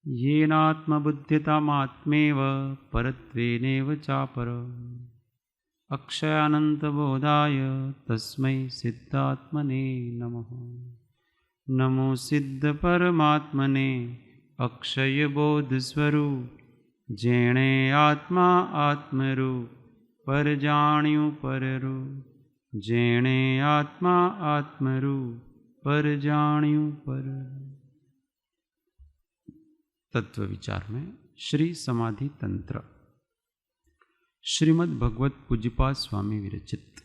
येनात्मबुद्धितामात्मेव परत्वेनेव chopper अक्षयानन्तबोधाय तस्मै सिद्धात्मने नमः। नमो सिद्धपरमात्मने अक्षयबोधस्वरूप जेणे आत्मा आत्मरूप पर जाण्યું पररूप जेणे आत्मा आत्मरूप पर जाण्યું पररूप। तत्व विचार में श्री समाधि तंत्र श्रीमद् भगवत पूज्यपाद स्वामी विरचित।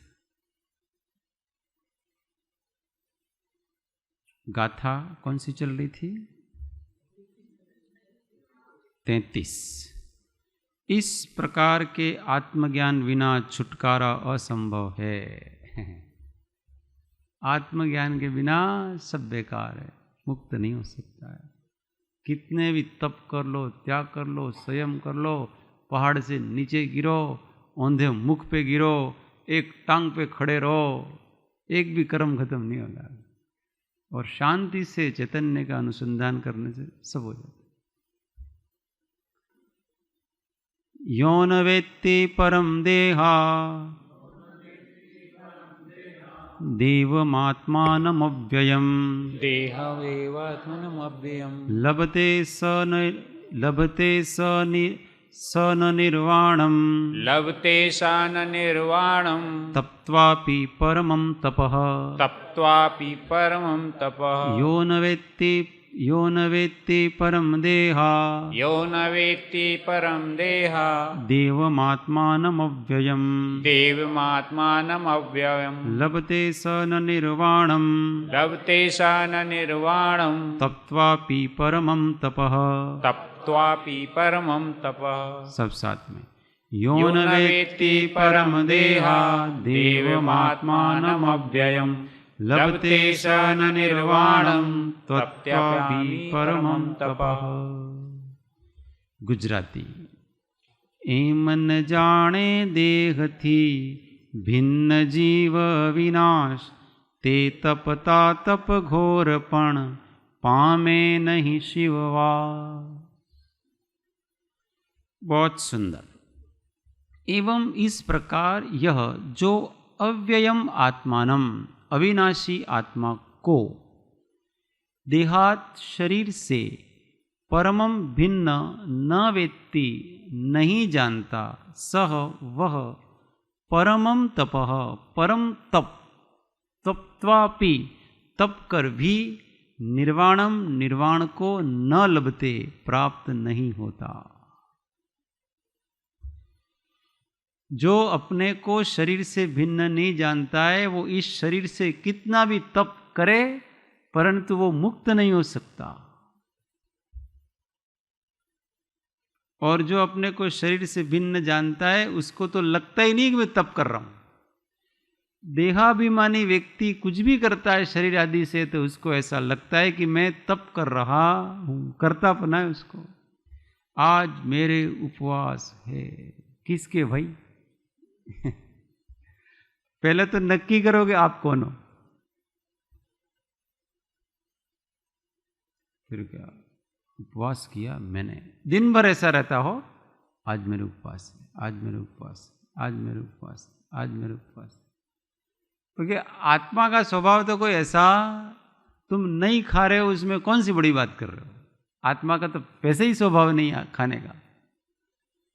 गाथा कौन सी चल रही थी? 33। इस प्रकार के आत्मज्ञान बिना छुटकारा असंभव है। आत्मज्ञान के बिना सब बेकार है, मुक्त नहीं हो सकता है। कितने भी तप कर लो, त्याग कर लो, संयम कर लो, पहाड़ से नीचे गिरो, औंधे मुख पे गिरो, एक टांग पे खड़े रहो, एक भी कर्म खत्म नहीं होगा। और शांति से चैतन्य का अनुसंधान करने से सब हो जाता। यो न वेत्ति परम देहा देवमात्मानमव्ययम् देहमेवात्मनमव्ययम् लभते स न निर्वाणम् लभते सा न निर्वाणम् तप्त्वापि परमं तपः तप्त्वापि परमं तपः यो न वेत्ति परम देहा यो न वेत्ति परम देहा देवमात्मानमव्ययम् देवमात्मानमव्ययम् लभते स न निर्वाणम् लभते सा न निर्वाणम् तप्त्वापि परमं तपः तप्त्वापि परमं तपः। सब साथ में। यो न वेत्ति परम देहा देवमात्मानमव्ययम् लभते स न निर्वाणम् तप्त्वापि परमं तपः। गुजराती। एम न जाने देहथी भिन्न जीव विनाश ते तपता तप घोरपण पामे नहीं शिववा। बहुत सुंदर। एवं इस प्रकार यह जो अव्ययम आत्मानम अविनाशी आत्मा को देहात शरीर से परमम भिन्न न वेत्ति नहीं जानता, सह वह परमम तपः परम तप तप्त्वापि तप कर भी निर्वाणम निर्वाण को न लभते प्राप्त नहीं होता। जो अपने को शरीर से भिन्न नहीं जानता है वो इस शरीर से कितना भी तप करे परंतु वो मुक्त नहीं हो सकता। और जो अपने को शरीर से भिन्न जानता है उसको तो लगता ही नहीं कि मैं तप कर रहा हूं। देहाभिमानी व्यक्ति कुछ भी करता है शरीर आदि से तो उसको ऐसा लगता है कि मैं तप कर रहा हूं, करता पना है उसको। आज मेरे उपवास है, किसके भाई? पहले तो नक्की करोगे आप कौन हो, फिर क्या उपवास किया मैंने। दिन भर ऐसा रहता हो, आज मेरे उपवास है, आज मेरे उपवास, आज मेरे उपवास, आज मेरे उपवास। क्योंकि आत्मा का स्वभाव तो कोई ऐसा तुम नहीं खा रहे हो उसमें कौन सी बड़ी बात कर रहे हो। आत्मा का तो वैसे ही स्वभाव नहीं है खाने का।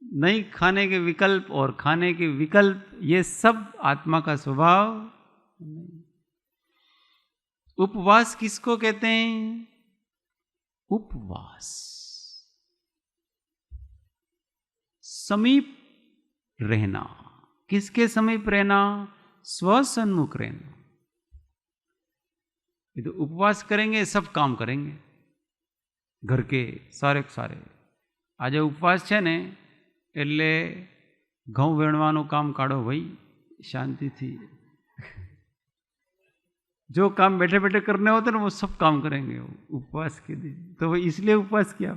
नहीं खाने के विकल्प और खाने के विकल्प ये सब आत्मा का स्वभाव नहीं। उपवास किसको कहते हैं? उपवास समीप रहना। किसके समीप रहना? स्वसन्मुख रहना। ये तो उपवास करेंगे सब काम करेंगे घर के सारे आज उपवास है ने એટલે ઘઉં વેણવાનું કામ કાઢો ભાઈ, શાંતિથી। जो काम बैठे बैठे करने होते ना वो सब काम करेंगे उपवास के दिन। तो वो इसलिए उपवास किया।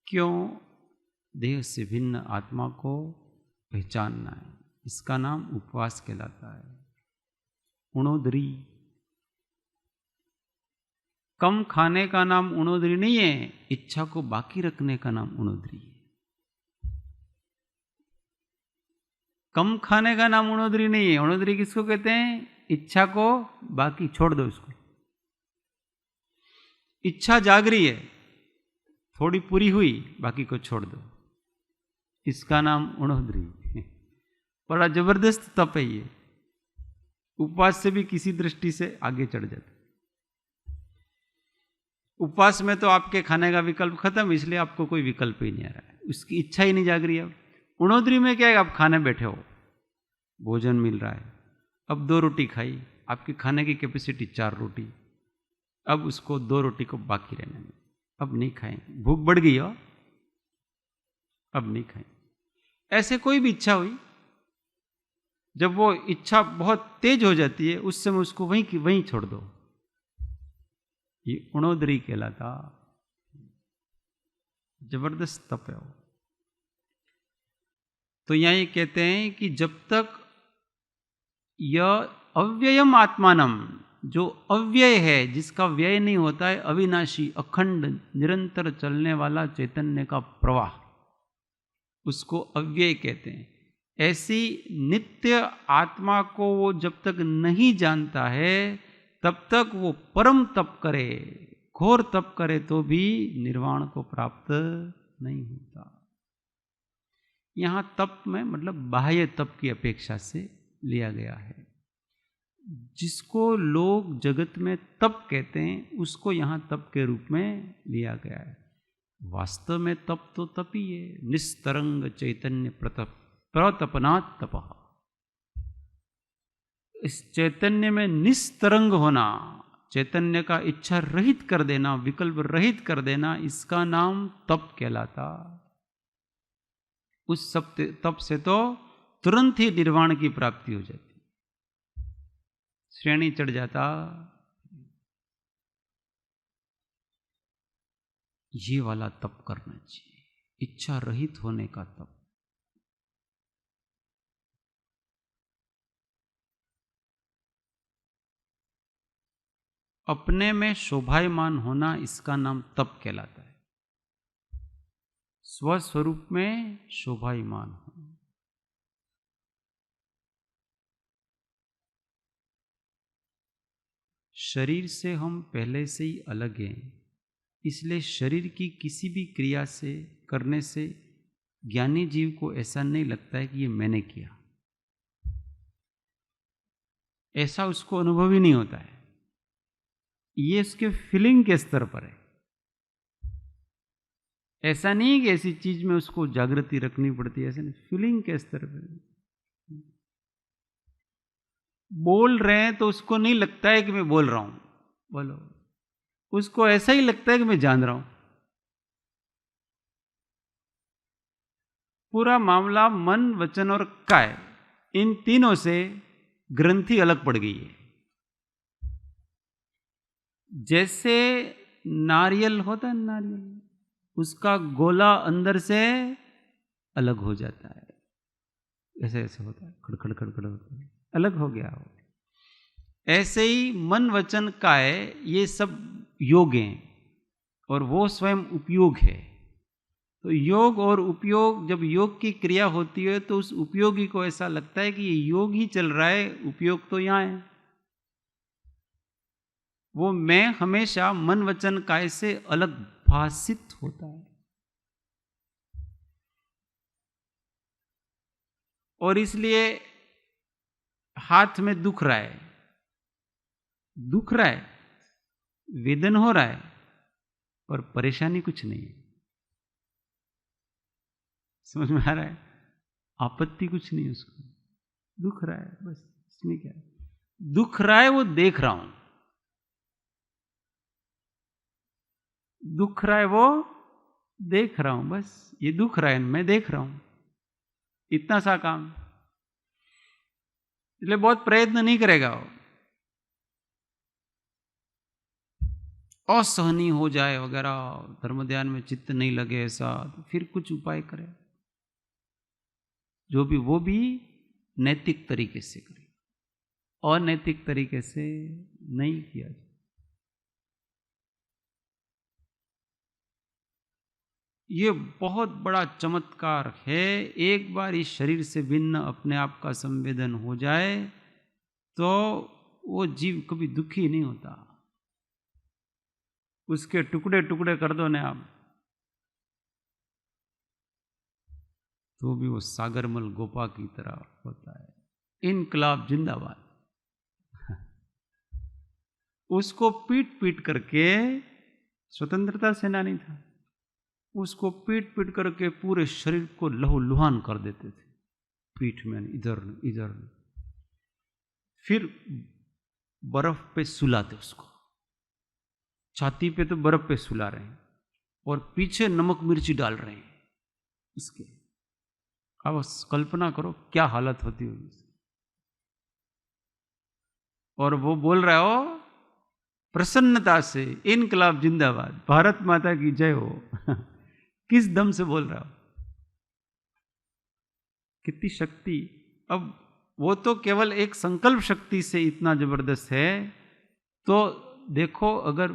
क्यों? देह से भिन्न आत्मा को पहचानना है, इसका नाम उपवास कहलाता है। उणोदरी, कम खाने का नाम उणोदरी नहीं है, इच्छा को बाकी रखने का नाम उणोदरी है। कम खाने का नाम उणोदरी नहीं है। उणोदरी किसको कहते हैं? इच्छा को बाकी छोड़ दो इसको। इच्छा जाग रही है, थोड़ी पूरी हुई, बाकी को छोड़ दो, इसका नाम उणोदरी। बड़ा जबरदस्त तप है ये, उपवास से भी किसी दृष्टि से आगे चढ़ जाता। उपवास में तो आपके खाने का विकल्प खत्म, इसलिए आपको कोई विकल्प ही नहीं आ रहा है, उसकी इच्छा ही नहीं जाग रही है। उणोदरी में क्या है, आप खाने बैठे हो, भोजन मिल रहा है, अब 2 रोटी खाई, आपकी खाने की कैपेसिटी 4 रोटी, अब उसको 2 रोटी को बाकी रहने में, अब नहीं खाएंगे, भूख बढ़ गई हो, अब नहीं खाएंगे। ऐसे कोई भी इच्छा हुई, जब वो इच्छा बहुत तेज हो जाती है, उस समय उसको वहीं की वहीं छोड़ दो, ये उणोदरी कहलाता। जबरदस्त तप है वो। तो यहां ये कहते हैं कि जब तक यह अव्ययम आत्मानम, जो अव्यय है, जिसका व्यय नहीं होता है, अविनाशी, अखंड, निरंतर चलने वाला चैतन्य का प्रवाह, उसको अव्यय कहते हैं। ऐसी नित्य आत्मा को वो जब तक नहीं जानता है, तब तक वो परम तप करे, घोर तप करे, तो भी निर्वाण को प्राप्त नहीं होता। यहां तप में मतलब बाह्य तप की अपेक्षा से लिया गया है। जिसको लोग जगत में तप कहते हैं, उसको यहां तप के रूप में लिया गया है। वास्तव में तप तो तप ही है, निस्तरंग चैतन्य प्रतपनात् तपः। इस चैतन्य में निस्तरंग होना, चैतन्य का इच्छा रहित कर देना, विकल्प रहित कर देना, इसका नाम तप कहलाता। उस सब तप से तो तुरंत ही निर्वाण की प्राप्ति हो जाती, श्रेणी चढ़ जाता। ये वाला तप करना चाहिए, इच्छा रहित होने का तप। अपने में शोभायमान होना, इसका नाम तप कहलाता है। स्वस्वरूप में शोभायमान होना। शरीर से हम पहले से ही अलग हैं, इसलिए शरीर की किसी भी क्रिया से करने से ज्ञानी जीव को ऐसा नहीं लगता है कि ये मैंने किया, ऐसा उसको अनुभव ही नहीं होता है। ये उसके फीलिंग के स्तर पर है। ऐसा नहीं है कि ऐसी चीज में उसको जागृति रखनी पड़ती है, ऐसा नहीं, फीलिंग के स्तर पर। बोल रहे हैं तो उसको नहीं लगता है कि मैं बोल रहा हूं, बोलो, उसको ऐसा ही लगता है कि मैं जान रहा हूं। पूरा मामला मन, वचन और काय, इन तीनों से ग्रंथि अलग पड़ गई है। जैसे नारियल होता है, नारियल, उसका गोला अंदर से अलग हो जाता है, ऐसे ऐसे होता है, खड़खड़ खड़खड़ होता है, अलग हो गया हो। ऐसे ही मन, वचन, काय, ये सब योग हैं और वो स्वयं उपयोग है। तो योग और उपयोग, जब योग की क्रिया होती है तो उस उपयोगी को ऐसा लगता है कि ये योग ही चल रहा है, उपयोग तो यहां है। वो मैं हमेशा मन, वचन, काय से अलग भाषित होता है। और इसलिए हाथ में दुख रहा है, दुख रहा है, वेदन हो रहा है, पर परेशानी कुछ नहीं है। समझ में आ रहा है? आपत्ति कुछ नहीं है उसको, दुख रहा है बस, इसमें क्या है? दुख रहा है, वो देख रहा हूं, दुख रहा है, वो देख रहा हूं, बस ये दुख रहा है, मैं देख रहा हूं, इतना सा काम। इसलिए बहुत प्रयत्न नहीं करेगा वो, असहनीय हो जाए वगैरह, धर्म ध्यान में चित्त नहीं लगे, ऐसा तो फिर कुछ उपाय करे, जो भी, वो भी नैतिक तरीके से करें, अनैतिक तरीके से नहीं किया जाए। ये बहुत बड़ा चमत्कार है। एक बार इस शरीर से भिन्न अपने आप का संवेदन हो जाए तो वो जीव कभी दुखी नहीं होता। उसके टुकड़े टुकड़े कर दो ने आप, तो भी वो सागरमल गोपा की तरह होता है। इनकलाब जिंदाबाद। उसको पीट पीट करके, स्वतंत्रता सेनानी था, उसको पीट पीट करके पूरे शरीर को लहूलुहान कर देते थे, पीठ में इधर इधर। फिर बर्फ पे सुलाते उसको, छाती पे तो बर्फ पे सुला रहे हैं और पीछे नमक मिर्ची डाल रहे हैं इसके। अब कल्पना करो क्या हालत होती होगी। और वो बोल रहा हो प्रसन्नता से, इनकलाब जिंदाबाद, भारत माता की जय हो। किस दम से बोल रहा हो, कितनी शक्ति। अब वो तो केवल एक संकल्प शक्ति से इतना जबरदस्त है, तो देखो अगर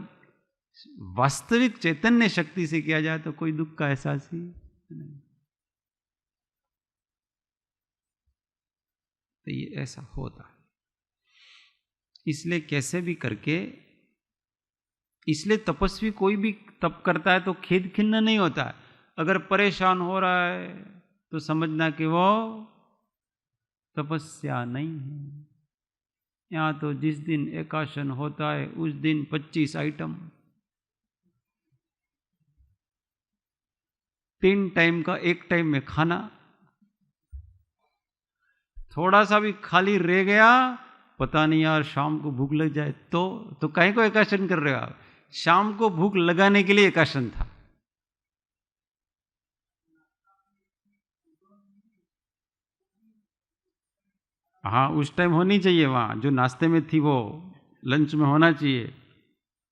वास्तविक चैतन्य शक्ति से किया जाए तो कोई दुख का एहसास ही नहीं। तो ये ऐसा होता है। इसलिए कैसे भी करके, इसलिए तपस्वी कोई भी तप करता है तो खेद खिन्न नहीं होता है। अगर परेशान हो रहा है तो समझना कि वो तपस्या नहीं है। यहाँ तो जिस दिन एकाशन होता है उस दिन 25 आइटम, 3 टाइम का 1 टाइम में खाना। थोड़ा सा भी खाली रह गया, पता नहीं यार शाम को भूख लग जाए तो काहे को एकाशन कर रहे हो आप? शाम को भूख लगाने के लिए एकाशन था। हाँ, उस टाइम होनी चाहिए, वहां जो नाश्ते में थी वो लंच में होना चाहिए।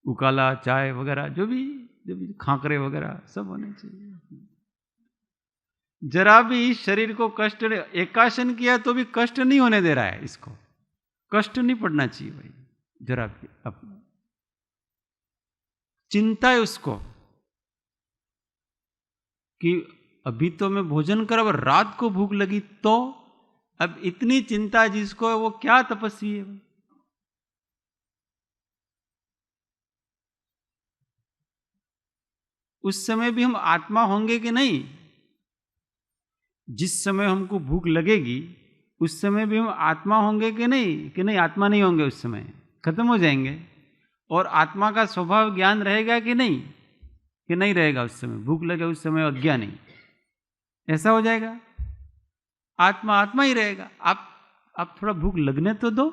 उकाला चाय वगैरह जो भी खाकरे वगैरह सब होने चाहिए। जरा भी शरीर को कष्ट, एकाशन किया तो भी कष्ट नहीं होने दे रहा है, इसको कष्ट नहीं पड़ना चाहिए भाई। जरा भी अब चिंता है उसको कि अभी तो मैं भोजन कर, अब रात को भूख लगी तो, अब इतनी चिंता जिसको है वो क्या तपस्वी है। उस समय भी हम आत्मा होंगे कि नहीं? जिस समय हमको भूख लगेगी उस समय भी हम आत्मा होंगे कि नहीं आत्मा नहीं होंगे, उस समय खत्म हो जाएंगे। और आत्मा का स्वभाव ज्ञान रहेगा कि नहीं रहेगा? उस समय भूख लगे उस समय अज्ञानी, ऐसा हो जाएगा। आत्मा ही रहेगा। आप थोड़ा भूख लगने तो दो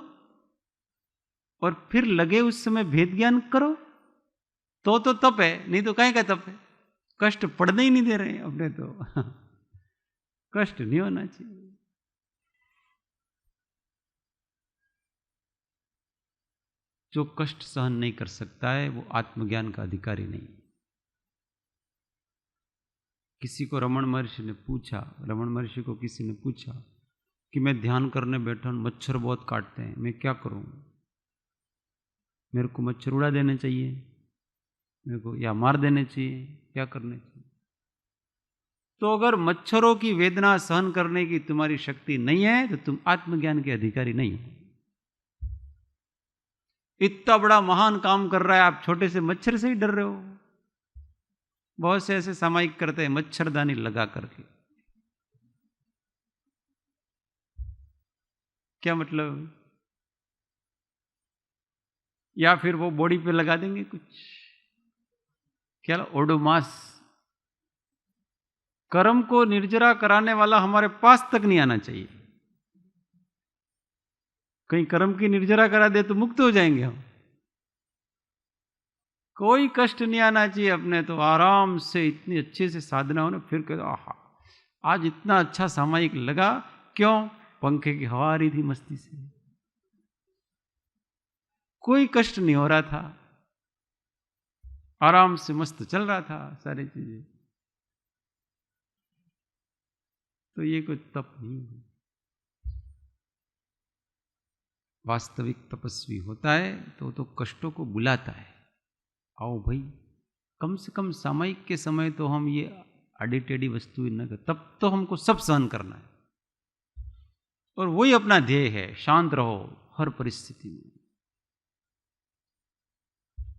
और फिर लगे उस समय भेद ज्ञान करो, तो तप है, नहीं तो काहे का तप है। कष्ट पड़ने ही नहीं दे रहे हैं अपने तो। कष्ट नहीं होना चाहिए। जो कष्ट सहन नहीं कर सकता है वो आत्मज्ञान का अधिकारी नहीं। किसी को रमण महर्षि को किसी ने पूछा कि मैं ध्यान करने बैठा हूं, मच्छर बहुत काटते हैं, मैं क्या करूं? मेरे को मच्छर उड़ा देने चाहिए मेरे को, या मार देने चाहिए, क्या करने चाहिए? तो अगर मच्छरों की वेदना सहन करने की तुम्हारी शक्ति नहीं है तो तुम आत्मज्ञान के अधिकारी नहीं हो। इतना बड़ा महान काम कर रहा है, आप छोटे से मच्छर से ही डर रहे हो। बहुत से ऐसे सामायिक करते हैं मच्छरदानी लगा करके, क्या मतलब? या फिर वो बॉडी पे लगा देंगे कुछ, क्या ओडोमास। कर्म को निर्जरा कराने वाला हमारे पास तक नहीं आना चाहिए। कहीं कर्म की निर्जरा करा दे तो मुक्त हो जाएंगे हम। कोई कष्ट नहीं आना चाहिए अपने, तो आराम से इतनी अच्छे से साधना हो ना, फिर कहते आहा आज इतना अच्छा सामायिक लगा, क्यों? पंखे की हवा आ रही थी मस्ती से, कोई कष्ट नहीं हो रहा था, आराम से मस्त चल रहा था सारी चीजें। तो ये कोई तप नहीं है। वास्तविक तपस्वी होता है तो कष्टों को बुलाता है, आओ भाई, कम से कम सामयिक के समय तो हम ये आड़ी टेढ़ी वस्तु न कर, तब तो हमको सब सहन करना है। और वही अपना ध्येय है, शांत रहो हर परिस्थिति में।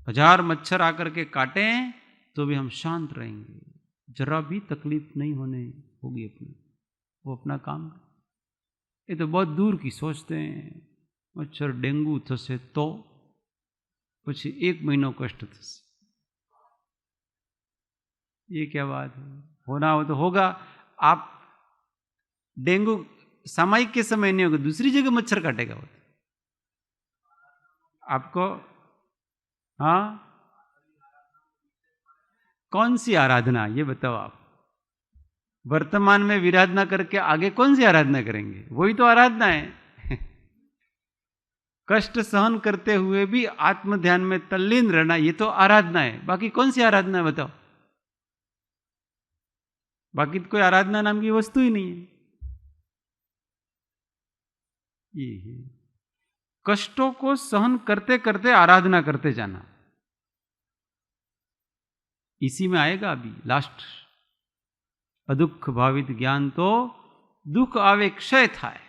1000 मच्छर आकर के काटें तो भी हम शांत रहेंगे, जरा भी तकलीफ नहीं होने होगी अपनी, वो अपना काम। ये तो बहुत दूर की सोचते हैं, मच्छर डेंगू थसे तो પછી 1 મહિનો कष्ट થશે, ये क्या बात है? होना हो तो होगा। आप डेंगू सामयिक के समय नहीं होगा, दूसरी जगह मच्छर काटेगा वो आपको। हाँ, कौन सी आराधना ये बताओ आप? वर्तमान में विराधना करके आगे कौन सी आराधना करेंगे? वही तो आराधना है। कष्ट सहन करते हुए भी आत्म ध्यान में तल्लीन रहना, ये तो आराधना है। बाकी कौन सी आराधना है बताओ? बाकी तो कोई आराधना नाम की वस्तु ही नहीं है। ये है कष्टों को सहन करते करते आराधना करते जाना। इसी में आएगा अभी लास्ट, अदुख भावित ज्ञान तो दुख आवे क्षय थाय,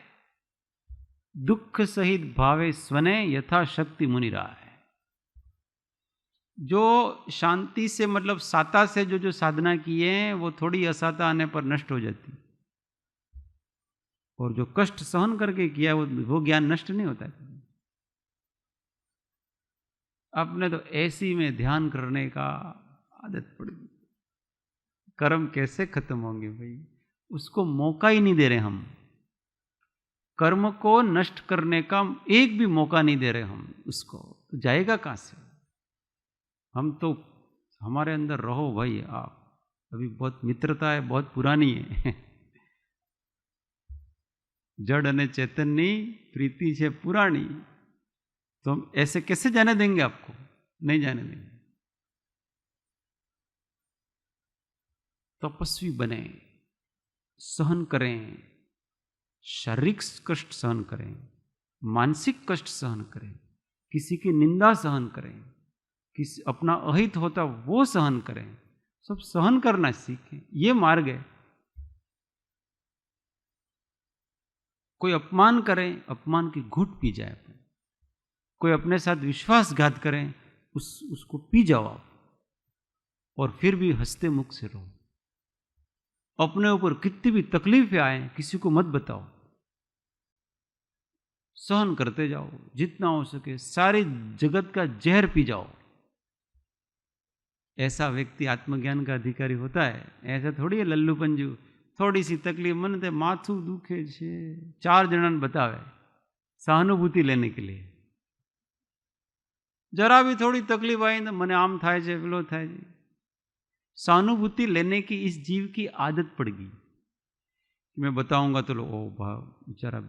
दुख सहित भावे स्वने यथाशक्ति मुनि रहा है। जो शांति से मतलब साता से जो साधना किए हैं वो थोड़ी असाता आने पर नष्ट हो जाती, और जो कष्ट सहन करके किया वो ज्ञान नष्ट नहीं होता है। आपने तो ऐसी में ध्यान करने का आदत पड़ गई, कर्म कैसे खत्म होंगे भाई? उसको मौका ही नहीं दे रहे हम, कर्म को नष्ट करने का एक भी मौका नहीं दे रहे हम उसको, तो जाएगा कहां से? हम तो हमारे अंदर रहो भाई आप, अभी बहुत मित्रता है, बहुत पुरानी है। जड़ अने चैतन्य प्रीति से पुरानी, तो हम ऐसे कैसे जाने देंगे आपको? नहीं जाने देंगे। तपस्वी बने, सहन करें, शारीरिक कष्ट सहन करें, मानसिक कष्ट सहन करें, किसी की निंदा सहन करें, किसी अपना अहित होता वो सहन करें, सब सहन करना सीखें। ये मार्ग है। कोई अपमान करें, अपमान की घूंट पी जाए, कोई अपने साथ विश्वासघात करें, उसको पी जाओ आप, और फिर भी हंसते मुख से रहो। अपने ऊपर कितनी भी तकलीफें आए किसी को मत बताओ, सहन करते जाओ जितना हो सके, सारी जगत का जहर पी जाओ। ऐसा व्यक्ति आत्मज्ञान का अधिकारी होता है। ऐसा थोड़ी है लल्लू पंजू, थोड़ी सी तकलीफ मन ते माथू दुखे छे 4 जणाने बतावे सहानुभूति लेने के लिए। जरा भी थोड़ी तकलीफ आई तो मने आम थाय छे, पेलो थाय छे। सहानुभूति लेने की इस जीव की आदत पड़ गई। मैं बताऊंगा तो लोग, ओ भाव बेचारा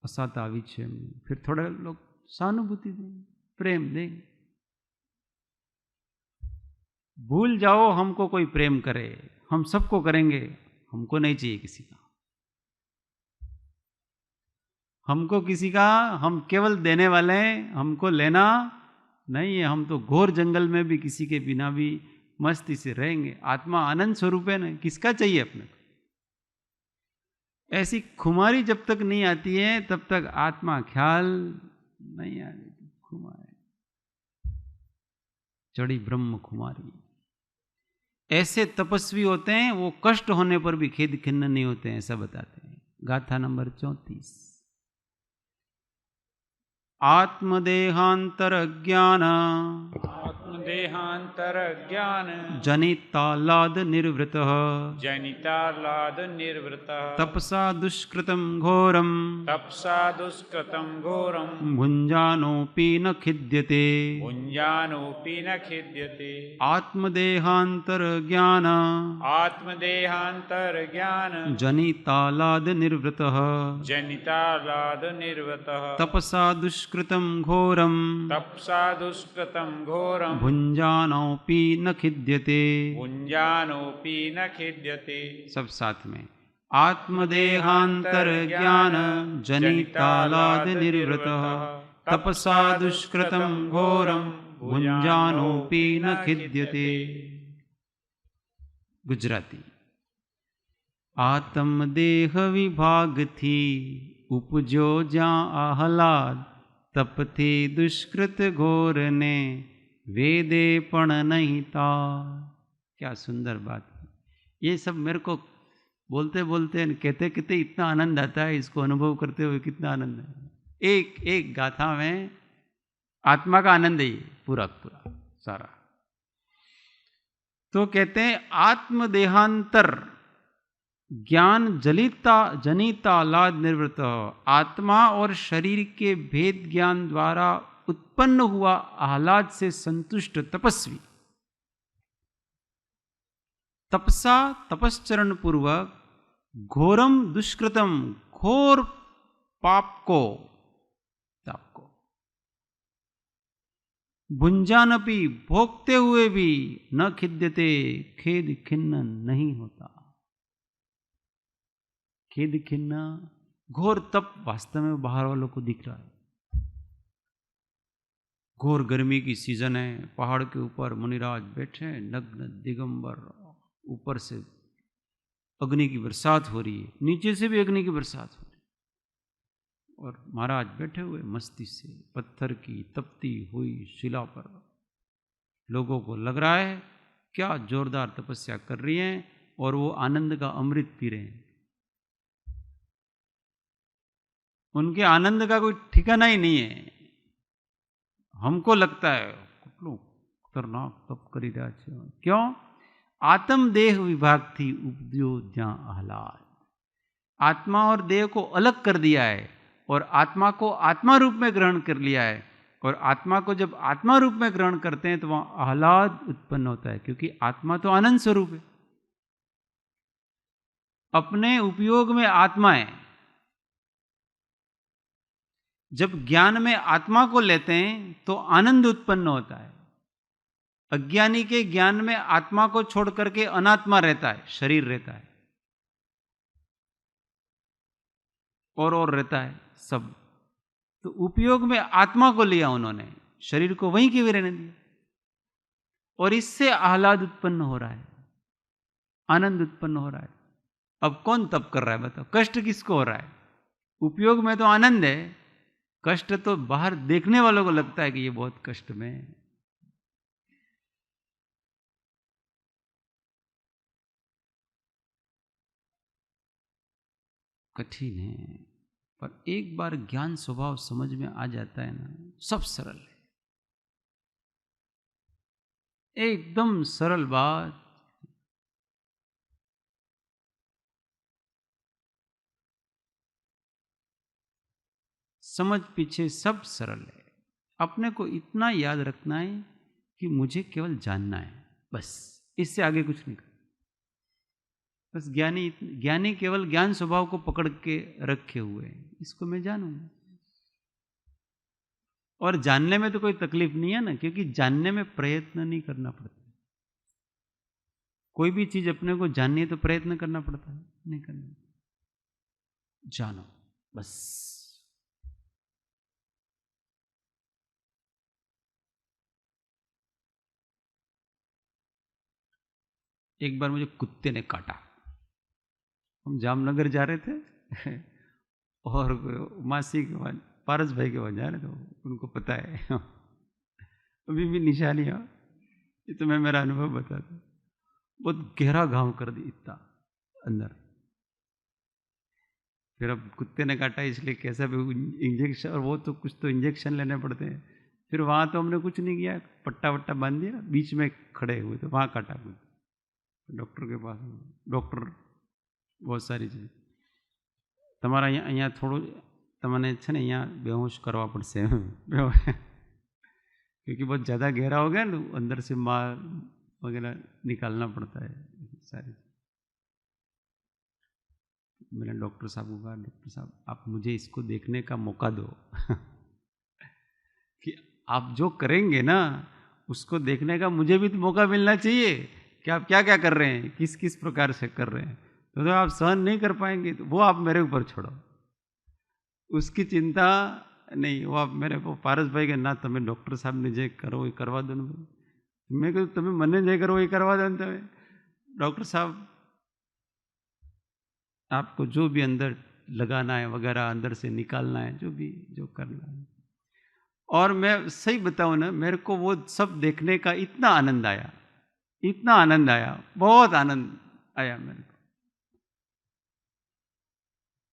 असात आवी छे, फिर थोड़े लोग सहानुभूति दें, प्रेम दें। भूल जाओ हमको कोई प्रेम करे, हम सबको करेंगे, हमको नहीं चाहिए किसी का। हमको किसी का, हम केवल देने वाले हैं, हमको लेना नहीं है। हम तो घोर जंगल में भी किसी के बिना भी मस्ती से रहेंगे। आत्मा आनंद स्वरूप है ना, किसका चाहिए अपने को? ऐसी खुमारी जब तक नहीं आती है तब तक आत्मा ख्याल नहीं आती। खुमारी चढ़ी ब्रह्म खुमारी। ऐसे तपस्वी होते हैं, वो कष्ट होने पर भी खेद खिन्न नहीं होते हैं, ऐसा बताते हैं। गाथा नंबर 34। आत्मदेहांतर ज्ञान, आत्मदेहांतर ज्ञान, जनितालाद निर्वृत, जनितालाद निर्वृत, तपसा दुष्कृतं घोरम, तपसा दुष्कृतं घोरम, भुञ्जानोऽपि न खिद्यते, भुञ्जानोऽपि न खिद्यते। आत्मदेहांतर ज्ञान, आत्मदेहांतर ज्ञान, जनितालाद निर्वृत, जनितालाद निर्वृत, तपसा दुष्कृतं घोरम, तपसा दुष्कृतं घोरम, भुञ्जानोऽपि न खिद्यते। भुञ्जानोऽपि न खिद्यते। सब साथ में। आत्मदेहांतर ज्ञान जनितालाद निर्वृत तपसा दुष्कृतम घोरम भुंजानोपि न खिद्यते। गुजराती। आत्मदेह विभाग थी उपजो ज्या आह्लाद तपथी दुष्कृत घोर ने वेदे पण नहीं था। क्या सुंदर बात है। ये सब मेरे को बोलते बोलते कहते कहते इतना आनंद आता है, इसको अनुभव करते हुए कितना आनंद है। एक एक गाथा में आत्मा का आनंद है पूरा पूरा सारा। तो कहते हैं आत्मदेहांतर ज्ञान जनिता लाद निर्वृत। आत्मा और शरीर के भेद ज्ञान द्वारा उत्पन्न हुआ आह्लाद से संतुष्ट तपस्वी तपसा तपश्चरण पूर्वक घोरम दुष्कृतम घोर पाप को भुंजानपि भोगते हुए भी न खिद्यते खेद खिन्न नहीं होता। खेद खिन्न घोर तप वास्तव में बाहर वालों को दिख रहा है। घोर गर्मी की सीजन है, पहाड़ के ऊपर मुनिराज बैठे नग्न दिगंबर, ऊपर से अग्नि की बरसात हो रही है, नीचे से भी अग्नि की बरसात हो रही है, और महाराज बैठे हुए मस्ती से पत्थर की तपती हुई शिला पर। लोगों को लग रहा है क्या जोरदार तपस्या कर रही हैं और वो आनंद का अमृत पी रहे हैं। उनके आनंद का कोई ठिकाना ही नहीं है। हमको लगता है खतरनाक तप करी रहा है। क्यों? आत्मदेह विभाग थी उपजो ज्या आह्लाद। आत्मा और देह को अलग कर दिया है और आत्मा को आत्मा रूप में ग्रहण कर लिया है, और आत्मा को जब आत्मा रूप में ग्रहण करते हैं तो वहां आह्लाद उत्पन्न होता है, क्योंकि आत्मा तो आनंद स्वरूप है। अपने उपयोग में आत्मा है। जब ज्ञान में आत्मा को लेते हैं तो आनंद उत्पन्न होता है। अज्ञानी के ज्ञान में आत्मा को छोड़ करके अनात्मा रहता है, शरीर रहता है और रहता है सब। तो उपयोग में आत्मा को लिया उन्होंने, शरीर को वहीं के वहीं रहने दिया, और इससे आह्लाद उत्पन्न हो रहा है, आनंद उत्पन्न हो रहा है। अब कौन तप कर रहा है बताओ? कष्ट किसको हो रहा है? उपयोग में तो आनंद है, कष्ट तो बाहर देखने वालों को लगता है कि ये बहुत कष्ट में है। कठिन है, पर एक बार ज्ञान स्वभाव समझ में आ जाता है ना, सब सरल है, एकदम सरल बात। समझ पीछे सब सरल है। अपने को इतना याद रखना है कि मुझे केवल जानना है, बस, इससे आगे कुछ नहीं करना। बस ज्ञानी केवल ज्ञान स्वभाव को पकड़ के रखे हुए हैं, इसको मैं जानूंगा। और जानने में तो कोई तकलीफ नहीं है ना, क्योंकि जानने में प्रयत्न नहीं करना पड़ता। कोई भी चीज अपने को जाननी है तो प्रयत्न करना पड़ता है, नहीं करना। जानो बस। एक बार मुझे कुत्ते ने काटा। हम जामनगर जा रहे थे और मासी के वहाँ, पारस भाई के वहाँ जा रहे थे, उनको पता है अभी भी निशानियाँ। ये तो मैं मेरा अनुभव बताता हूँ। बहुत गहरा घाव कर दी इतना अंदर। फिर अब कुत्ते ने काटा इसलिए कैसा भी इंजेक्शन, और वो तो कुछ तो इंजेक्शन लेने पड़ते हैं। फिर वहाँ तो हमने कुछ नहीं किया, पट्टा वट्टा बांध दिया, बीच में खड़े हुए तो वहाँ काटा कुछ। डॉक्टर के पास, डॉक्टर बहुत सारी चीज તમારા અહીંયા થોડું તમને છે ને અહીંયા બેહોશ કરવા પડશે क्योंकि बहुत ज़्यादा गहरा हो गया ना, अंदर से मार वगैरह निकालना पड़ता है सारी। मैंने डॉक्टर साहब को कहा, डॉक्टर साहब आप मुझे इसको देखने का मौका दो कि आप जो करेंगे ना उसको देखने का मुझे भी तो मौका मिलना चाहिए कि आप क्या क्या कर रहे हैं, किस किस प्रकार से कर रहे हैं। तो आप सहन नहीं कर पाएंगे तो वो आप मेरे ऊपर छोड़ो, उसकी चिंता नहीं। वो आप मेरे को पारस भाई के ना તમે ડૉક્ટર સાહેબને જે કરો એ કરવા દો ને, મેં કહ્યું તમે મને જે કરો એ કરવા દો ને તમે डॉक्टर साहब आपको जो भी अंदर लगाना है वगैरह अंदर से निकालना है, जो भी जो करना है। और मैं सही बताऊं ना, मेरे को वो सब देखने का इतना आनंद आया, इतना आनंद आया, बहुत आनंद आया मेरे को।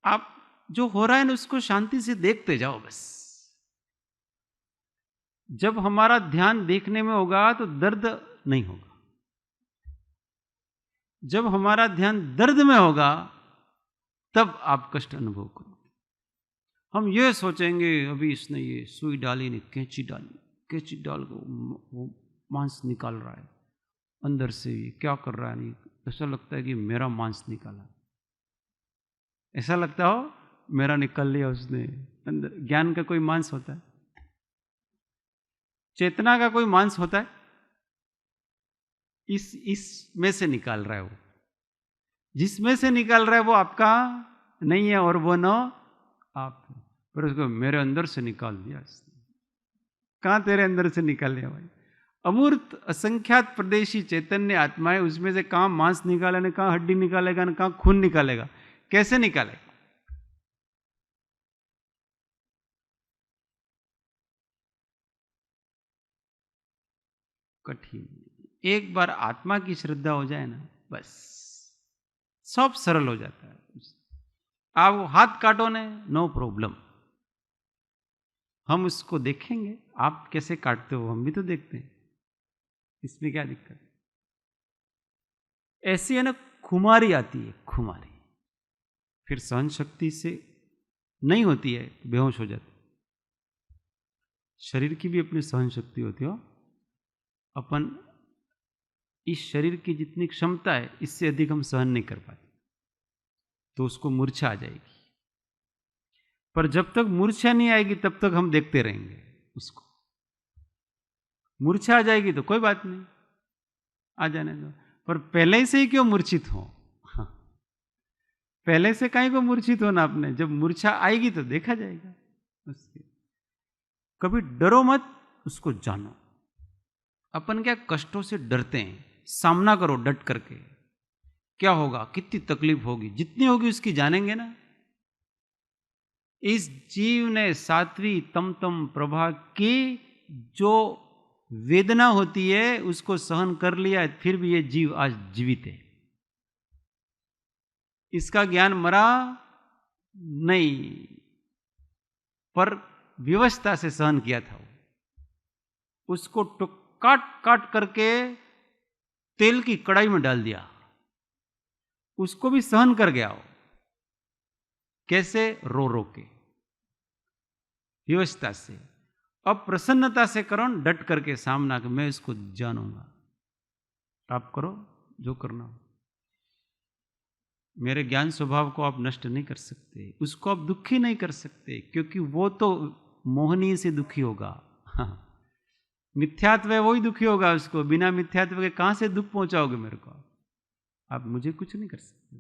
आप जो हो रहा है ना उसको शांति से देखते जाओ बस। जब हमारा ध्यान देखने में होगा तो दर्द नहीं होगा, जब हमारा ध्यान दर्द में होगा तब आप कष्ट अनुभव करोगे। हम ये सोचेंगे अभी इसने ये सुई डाली ने कैंची डाली, कैंची डाल के वो मांस निकाल रहा है अंदर से, ये क्या कर रहा है, नहीं ऐसा लगता है कि मेरा मांस निकाला, ऐसा लगता हो मेरा निकाल लिया उसने अंदर। ज्ञान का कोई मांस होता है? चेतना का कोई मांस होता है? इस में से निकाल रहा है वो, जिसमें से निकाल रहा है वो आपका नहीं है और वो न आप, पर उसको मेरे अंदर से निकाल दिया इसने। कहां तेरे अंदर से निकाल लिया भाई? अमूर्त असंख्यात प्रदेशी चैतन्य आत्मा है, उसमें से कहां मांस निकाले ना कहां हड्डी निकालेगा ना कहां खून निकालेगा, कैसे निकालेगा? कठिन। एक बार आत्मा की श्रद्धा हो जाए ना बस सब सरल हो जाता है। आप हाथ काटो ने नो प्रॉब्लम, हम उसको देखेंगे, आप कैसे काटते हो हम भी तो देखते हैं, इसमें क्या दिक्कत? ऐसी है ना खुमारी आती है, खुमारी, फिर सहन शक्ति से नहीं होती है, बेहोश हो जाते। शरीर की भी अपनी सहन शक्ति होती हो, अपन इस शरीर की जितनी क्षमता है इससे अधिक हम सहन नहीं कर पाते, तो उसको मूर्छा आ जाएगी। पर जब तक मूर्छा नहीं आएगी तब तक हम देखते रहेंगे उसको। मूर्छा आ जाएगी तो कोई बात नहीं, आ जाने दो, पर पहले से ही क्यों मूर्छित हो? पहले से कहीं को मूर्छित होना आपने, जब मूर्छा आएगी तो देखा जाएगा उसके। कभी डरो मत, उसको जानो। अपन क्या कष्टों से डरते हैं, सामना करो डट करके, क्या होगा, कितनी तकलीफ होगी, जितनी होगी उसकी जानेंगे ना। इस जीव ने सात्वी तम तम प्रभा की जो वेदना होती है उसको सहन कर लिया है, फिर भी ये जीव आज जीवित है। इसका ज्ञान मरा नहीं, पर विवशता से सहन किया था। उसको काट काट करके तेल की कढ़ाई में डाल दिया, उसको भी सहन कर गया हो। कैसे? रो रो के, विवशता से। अब प्रसन्नता से करो, डट करके सामना के मैं इसको जानूंगा। आप करो जो करना हो। मेरे ज्ञान स्वभाव को आप नष्ट नहीं कर सकते, उसको आप दुखी नहीं कर सकते, क्योंकि वो तो मोहनीय से दुखी होगा। हाँ। मिथ्यात्व है वही दुखी होगा, उसको बिना मिथ्यात्व के कहां से दुख पहुंचाओगे मेरे को? आप मुझे कुछ नहीं कर सकते।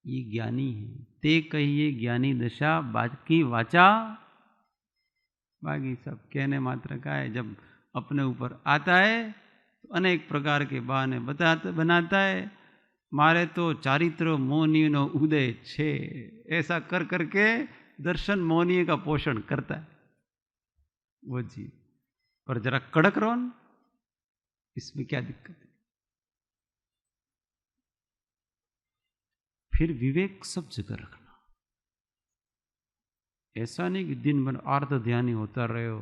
ये ज्ञानी है, ते कहिए ज्ञानी दशा, बाकी वाचा बाकी सब कहने मात्र का है। जब अपने ऊपर आता है तो अनेक प्रकार के बहाने बनाता है। मारे तो चारित्र मोहनीय नो उदय छे, ऐसा कर करके दर्शन मोहनीय का पोषण करता है वो जीव। पर जरा कड़क रहो न, इसमें क्या दिक्कत है? फिर विवेक सब जगह रखना। ऐसा नहीं कि दिन भर आर्त ध्यान ही होता रहे हो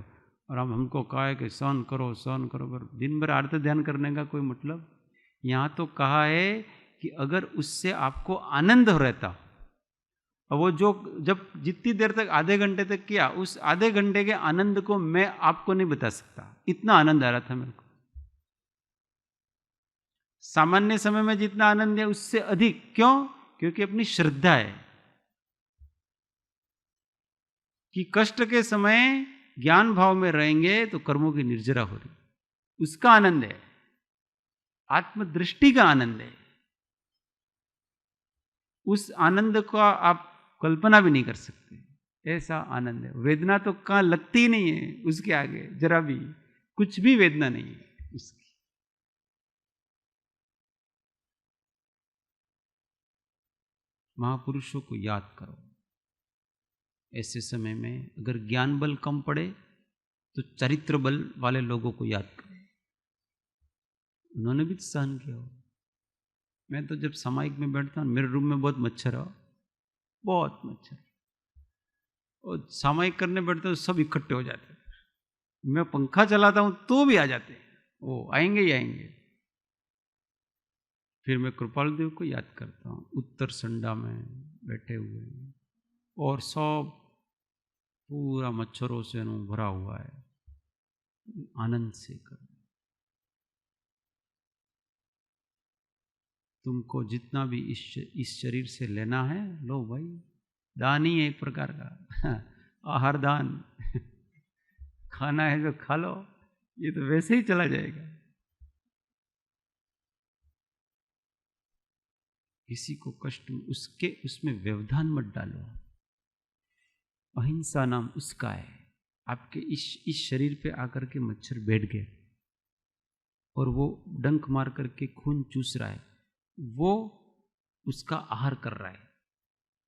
और हमको कहा है कि सहन करो सहन करो, पर दिन भर आर्त ध्यान करने का कोई मतलब? यहाँ तो कहा है कि अगर उससे आपको आनंद रहता हो, और वो जो जब जितनी देर तक आधे घंटे तक किया, उस आधे घंटे के आनंद को मैं आपको नहीं बता सकता। इतना आनंद आ रहा था मेरे को। सामान्य समय में जितना आनंद है उससे अधिक। क्यों? क्योंकि अपनी श्रद्धा है कि कष्ट के समय ज्ञान भाव में रहेंगे तो कर्मों की निर्जरा हो रही, उसका आनंद है। आत्मदृष्टि का आनंद है। उस आनंद का आप कल्पना भी नहीं कर सकते, ऐसा आनंद है। वेदना तो कहाँ लगती ही नहीं है उसके आगे, जरा भी कुछ भी वेदना नहीं है उसकी। महापुरुषों को याद करो। ऐसे समय में अगर ज्ञान बल कम पड़े तो चरित्र बल वाले लोगों को याद करो। उन्होंने भी सहन किया हो। मैं तो जब सामायिक में बैठता हूँ, मेरे रूम में बहुत मच्छर है, बहुत मच्छर, और सामायिक करने बैठते हैं सब इकट्ठे हो जाते हैं। मैं पंखा चलाता हूँ तो भी आ जाते हैं, वो आएंगे ही आएंगे। फिर मैं कृपाल देव को याद करता हूँ, उत्तर संडा में बैठे हुए हैं और सब पूरा मच्छरों से भरा हुआ है, आनंद से कर। तुमको जितना भी इस शरीर से लेना है लो भाई, दान ही है एक प्रकार का आहार दान खाना है जो खा लो, ये तो वैसे ही चला जाएगा। किसी को कष्ट उसमें व्यवधान मत डालो। अहिंसा नाम उसका है। आपके इस शरीर पे आकर के मच्छर बैठ गए और वो डंक मार करके खून चूस रहा है, वो उसका आहार कर रहा है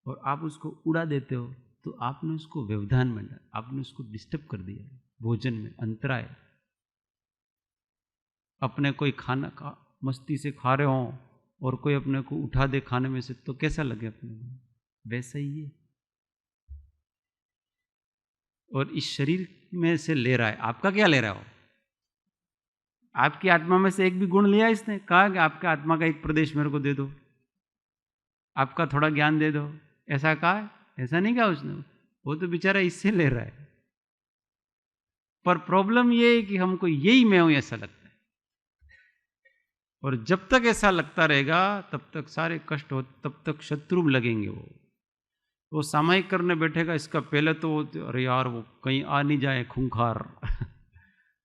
और आप उसको उड़ा देते हो, तो आपने उसको व्यवधान में डाला, आपने उसको डिस्टर्ब कर दिया। भोजन में अंतराय। अपने कोई खाना का मस्ती से खा रहे हो और कोई अपने को उठा दे खाने में से, तो कैसा लगे अपने को? वैसा ही है। और इस शरीर में से ले रहा है, आपका क्या ले रहा हो? आपकी आत्मा में से एक भी गुण लिया इसने? कहा कि आपके आत्मा का एक प्रदेश मेरे को दे दो, आपका थोड़ा ज्ञान दे दो, ऐसा कहा? ऐसा नहीं कहा उसने। वो तो बेचारा इससे ले रहा है। पर प्रॉब्लम ये है कि हमको यही मैं हूं ऐसा लगता है, और जब तक ऐसा लगता रहेगा तब तक सारे कष्ट हो, तब तक शत्रु लगेंगे। वो सामायिक करने बैठेगा, इसका पहले तो अरे यार वो कहीं आ नहीं जाए खूंखार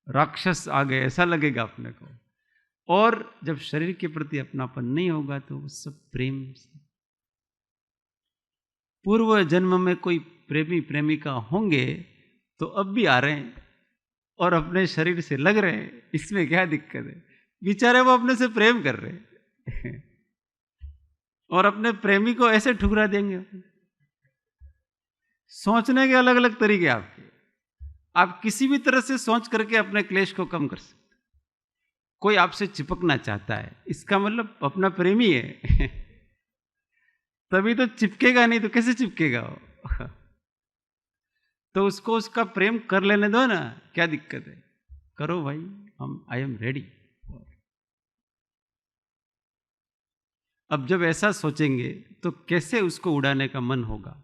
राक्षस आ गए, ऐसा लगेगा अपने को। और जब शरीर के प्रति अपनापन नहीं होगा तो वो सब प्रेम से। पूर्व जन्म में कोई प्रेमी प्रेमिका होंगे तो अब भी आ रहे हैं और अपने शरीर से लग रहे हैं, इसमें क्या दिक्कत है? बेचारे वो अपने से प्रेम कर रहे हैं और अपने प्रेमी को ऐसे ठुकरा देंगे। सोचने के अलग अलग तरीके आपके, आप किसी भी तरह से सोच करके अपने क्लेश को कम कर सकते। कोई आपसे चिपकना चाहता है, इसका मतलब अपना प्रेमी है तभी तो चिपकेगा, नहीं तो कैसे चिपकेगा वो तो उसको उसका प्रेम कर लेने दो ना, क्या दिक्कत है? करो भाई, आई एम रेडी। अब जब ऐसा सोचेंगे तो कैसे उसको उड़ाने का मन होगा?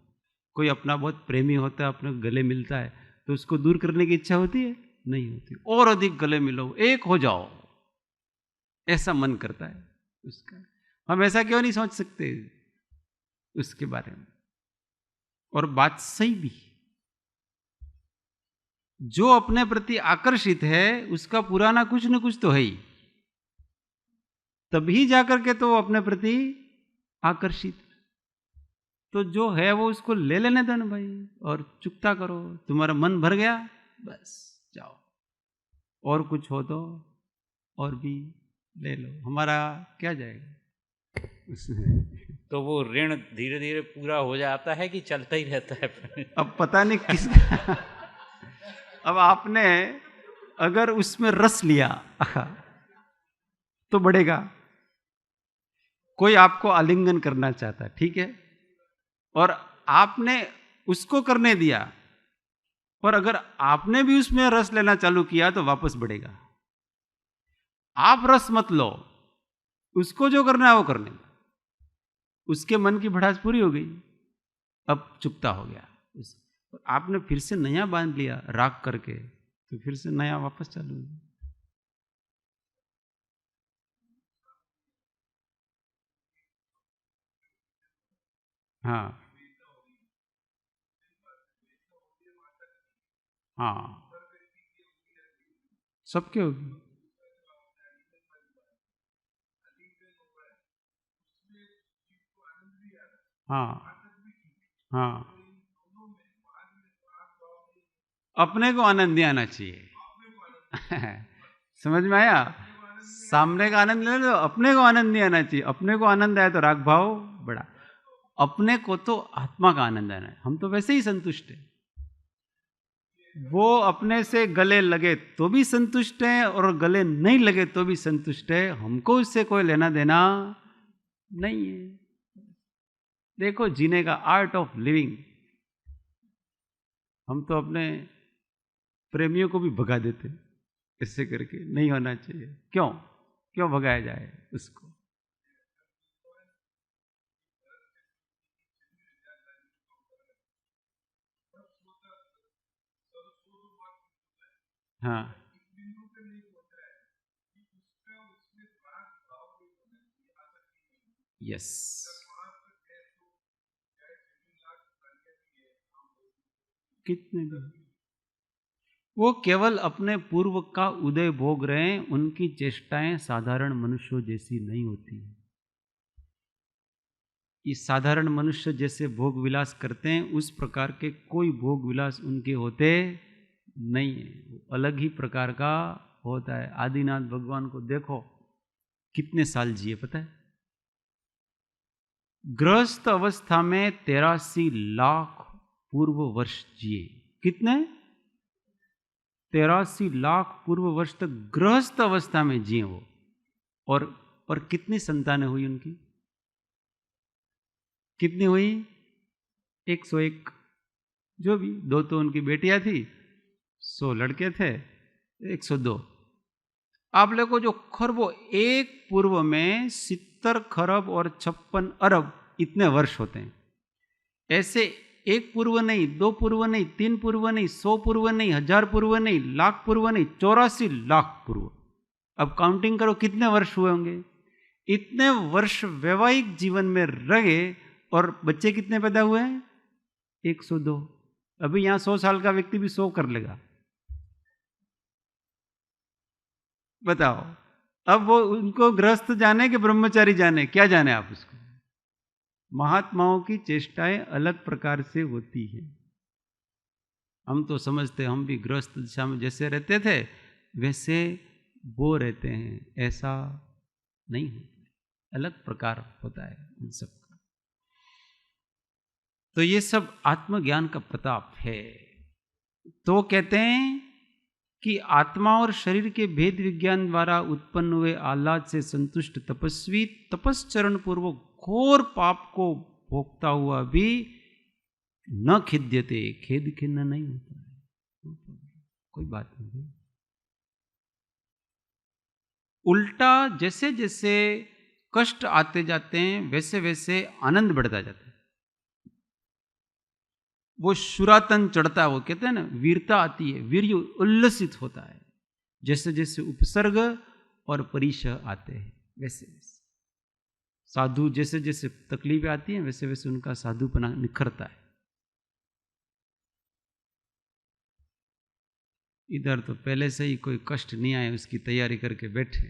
कोई अपना बहुत प्रेमी होता है, अपने गले मिलता है, तो उसको दूर करने की इच्छा होती है? नहीं होती। और अधिक गले मिलो, एक हो जाओ, ऐसा मन करता है उसका। हम ऐसा क्यों नहीं सोच सकते उसके बारे में? और बात सही भी, जो अपने प्रति आकर्षित है उसका पुराना कुछ न कुछ तो है ही, तभी जाकर के तो अपने प्रति आकर्षित। तो जो है वो उसको ले लेने दो ना भाई, और चुकता करो। तुम्हारा मन भर गया, बस जाओ, और कुछ हो तो और भी ले लो, हमारा क्या जाएगा उसमें। तो वो ऋण धीरे धीरे पूरा हो जाता है कि चलता ही रहता है? अब पता नहीं किसका अब आपने अगर उसमें रस लिया तो बढ़ेगा। कोई आपको आलिंगन करना चाहता है, ठीक है, और आपने उसको करने दिया, पर अगर आपने भी उसमें रस लेना चालू किया तो वापस बढ़ेगा। आप रस मत लो, उसको जो करना है वो करने दो। उसके मन की भड़ास पूरी हो गई, अब चुकता हो गया। आपने फिर से नया बांध लिया राग करके, तो फिर से नया वापस चालू हो। हाँ हाँ, सबके होगी। हाँ हाँ, अपने को आनंद नहीं आना चाहिए। समझ में आया? सामने का आनंद ले लो, अपने को आनंद नहीं आना चाहिए। अपने को आनंद आया तो राग भाव बड़ा, अपने को तो आत्मा का आनंद आना है। हम तो वैसे ही संतुष्ट हैं। वो अपने से गले लगे तो भी संतुष्ट है और गले नहीं लगे तो भी संतुष्ट है। हमको उससे कोई लेना देना नहीं है। देखो जीने का आर्ट ऑफ लिविंग। हम तो अपने प्रेमियों को भी भगा देते इससे करके, नहीं होना चाहिए। क्यों क्यों भगाया जाए उसको? हाँ, यस। कितने भी वो केवल अपने पूर्व का उदय भोग रहे हैं। उनकी चेष्टाएं साधारण मनुष्यों जैसी नहीं होती। इस साधारण मनुष्य जैसे भोग विलास करते हैं उस प्रकार के कोई भोग विलास उनके होते नहीं है। वो अलग ही प्रकार का होता है। आदिनाथ भगवान को देखो कितने साल जिए पता है? गृहस्थ अवस्था में 83 लाख पूर्व वर्ष जिए। कितने? 83 लाख पूर्व वर्ष तक गृहस्थ अवस्था में जिए वो। और कितनी संतानें हुई उनकी? कितनी हुई? 101। जो भी, 2 तो उनकी बेटियां थी, 100 लड़के थे, 102। आप लोगों को जो खरबों, एक पूर्व में 70 खरब और 56 अरब इतने वर्ष होते हैं। ऐसे एक पूर्व नहीं, 2 पूर्व नहीं, 3 पूर्व नहीं, 100 पूर्व नहीं, 1000 पूर्व नहीं, लाख पूर्व नहीं, 84 लाख पूर्व। अब काउंटिंग करो कितने वर्ष हुए होंगे। इतने वर्ष वैवाहिक जीवन में रहे और बच्चे कितने पैदा हुए हैं? 102। अभी यहां 100 साल का व्यक्ति भी 100 कर लेगा। बताओ, अब वो उनको गृहस्थ जाने कि ब्रह्मचारी जाने? क्या जाने आप उसको? महात्माओं की चेष्टाएं अलग प्रकार से होती है। हम तो समझते हम भी गृहस्थ दिशा में जैसे रहते थे वैसे वो रहते हैं, ऐसा नहीं होता। अलग प्रकार होता है उन सब का। तो ये सब आत्मज्ञान का प्रताप है। तो कहते हैं कि आत्मा और शरीर के भेद विज्ञान द्वारा उत्पन्न हुए आह्लाद से संतुष्ट तपस्वी तपस्चरण पूर्वक घोर पाप को भोगता हुआ भी न खिद्यते, खेद खिन्न नहीं होता है। कोई बात नहीं। उल्टा जैसे जैसे कष्ट आते जाते हैं वैसे वैसे आनंद बढ़ता जाता है। वो शुरातन चढ़ता है। वो कहते हैं ना, वीरता आती है, वीर्य उल्लसित होता है। जैसे जैसे उपसर्ग और परिशह आते हैं वैसे वैसे साधु, जैसे जैसे तकलीफें आती हैं वैसे वैसे उनका साधुपना निखरता है। इधर तो पहले से ही कोई कष्ट नहीं आए उसकी तैयारी करके बैठे।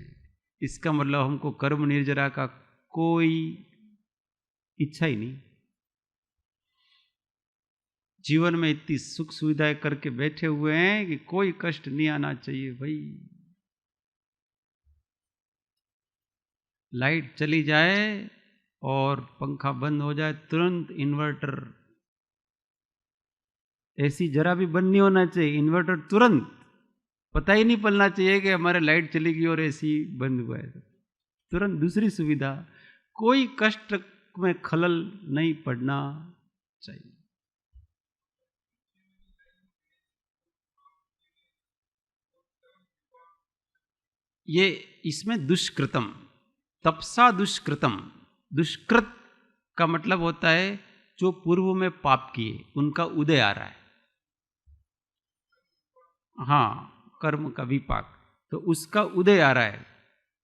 इसका मतलब हमको कर्म निर्जरा का कोई इच्छा ही नहीं। जीवन में इतनी सुख सुविधाएं करके बैठे हुए हैं कि कोई कष्ट नहीं आना चाहिए भाई। लाइट चली जाए और पंखा बंद हो जाए तुरंत इन्वर्टर, ऐसी जरा भी बंद नहीं होना चाहिए। इन्वर्टर तुरंत, पता ही नहीं पड़ना चाहिए कि हमारे लाइट चली गई और एसी बंद हुआ है। तुरंत दूसरी सुविधा, कोई कष्ट में खलल नहीं पड़ना चाहिए। ये इसमें दुष्कृतम, तपसा दुष्कृतम। दुष्कृत का मतलब होता है जो पूर्व में पाप किए उनका उदय आ रहा है। हाँ, कर्म का विपाक, तो उसका उदय आ रहा है।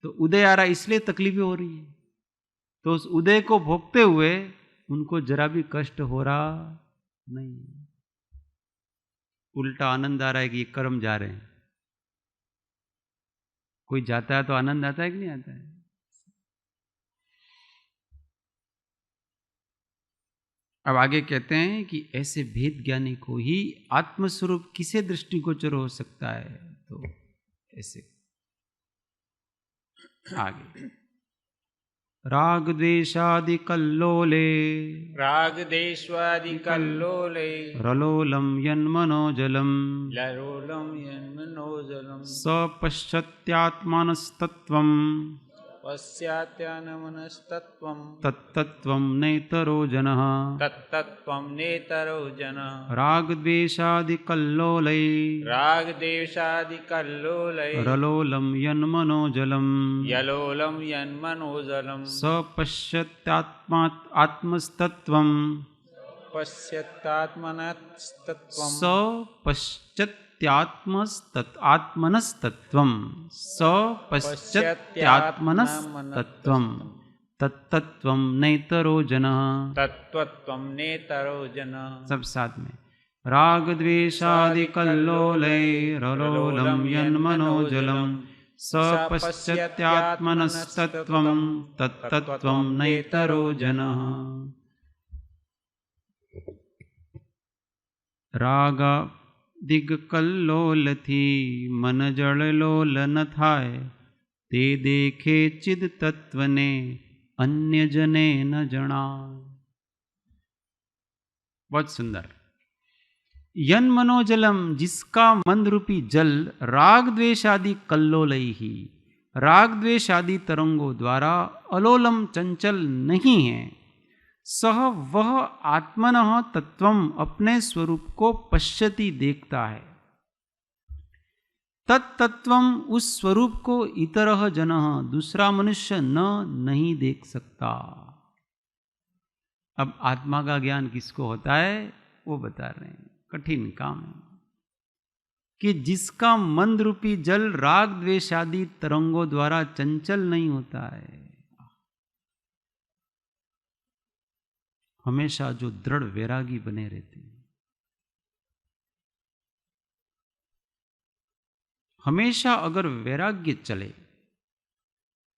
तो उदय आ रहा है इसलिए तकलीफें हो रही है। तो उस उदय को भोगते हुए उनको जरा भी कष्ट हो रहा नहीं, उल्टा आनंद आ रहा है कि ये कर्म जा रहे हैं। कोई जाता है तो आनंद आता है कि नहीं आता है? अब आगे कहते हैं कि ऐसे भेद ज्ञानी को ही आत्मस्वरूप किसे दृष्टिगोचर हो सकता है, तो ऐसे आगे राग द्वेषादि कल्लोले राग देश्वादि कल्लोले रलोलम यन्मनोजलम लरोलम यन्मनोजलम सपश्यत्यात्मानस्तत्वम् पश्चात्यानमनस्तत्त्वं तत्तत्त्वं नेतरो जनः तत्तत्त्वं नेतरो जनः रागद्वेषादि कल्लोलै रागदेशादि कल्लोलै रलोलं यन्मनोजलं यलोलं यन्मनोजलं आत्मस्तत्त्वं पश्यत्तात्मनस्तत्त्वं सपश्यत्यात्मनस्तत्त्वं तत्तत्त्वं नेतरो जनः तत्त्वत्वं नेतरो जनः। सब साथ में रागद्वेषादि कल्लोलै रलोलं यन्मनोजलं सपश्यत्यात्मनस्तत्त्वं तत्तत्त्वं नेतरो जनः। રાગ દિગ કલ્લોલથી મન જળલોલ ન થાય તે દેખે ચિદ તત્વને અન્યજને ન જણાય। बहुत सुंदर। यन मनोजलम, जिसका मन रूपी जल राग द्वेष आदि कल्लोलई ही, राग द्वेष आदि तरंगों द्वारा अलोलम चंचल नहीं है, सह वह आत्मनः तत्वम, अपने स्वरूप को पश्यति देखता है, तत्तत्वम, उस स्वरूप को इतरह जनः, दूसरा मनुष्य न नहीं देख सकता। अब आत्मा का ज्ञान किसको होता है वो बता रहे हैं, कठिन काम है कि जिसका मन रूपी जल राग द्वेष आदि तरंगों द्वारा चंचल नहीं होता है, हमेशा जो दृढ़ वैरागी बने रहते हैं, हमेशा अगर वैराग्य चले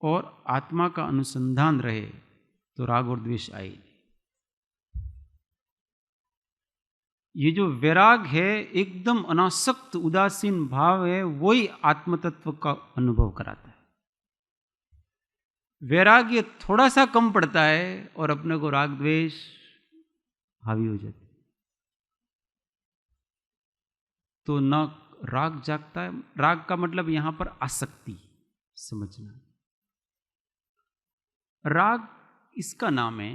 और आत्मा का अनुसंधान रहे तो राग और द्वेष आए नहीं। ये जो वैराग है, एकदम अनासक्त उदासीन भाव है, वही आत्मतत्व का अनुभव कराता है। वैराग्य थोड़ा सा कम पड़ता है और अपने को राग द्वेष हावी हो जाते, तो न राग जागता है। राग का मतलब यहां पर आसक्ति समझना। राग इसका नाम है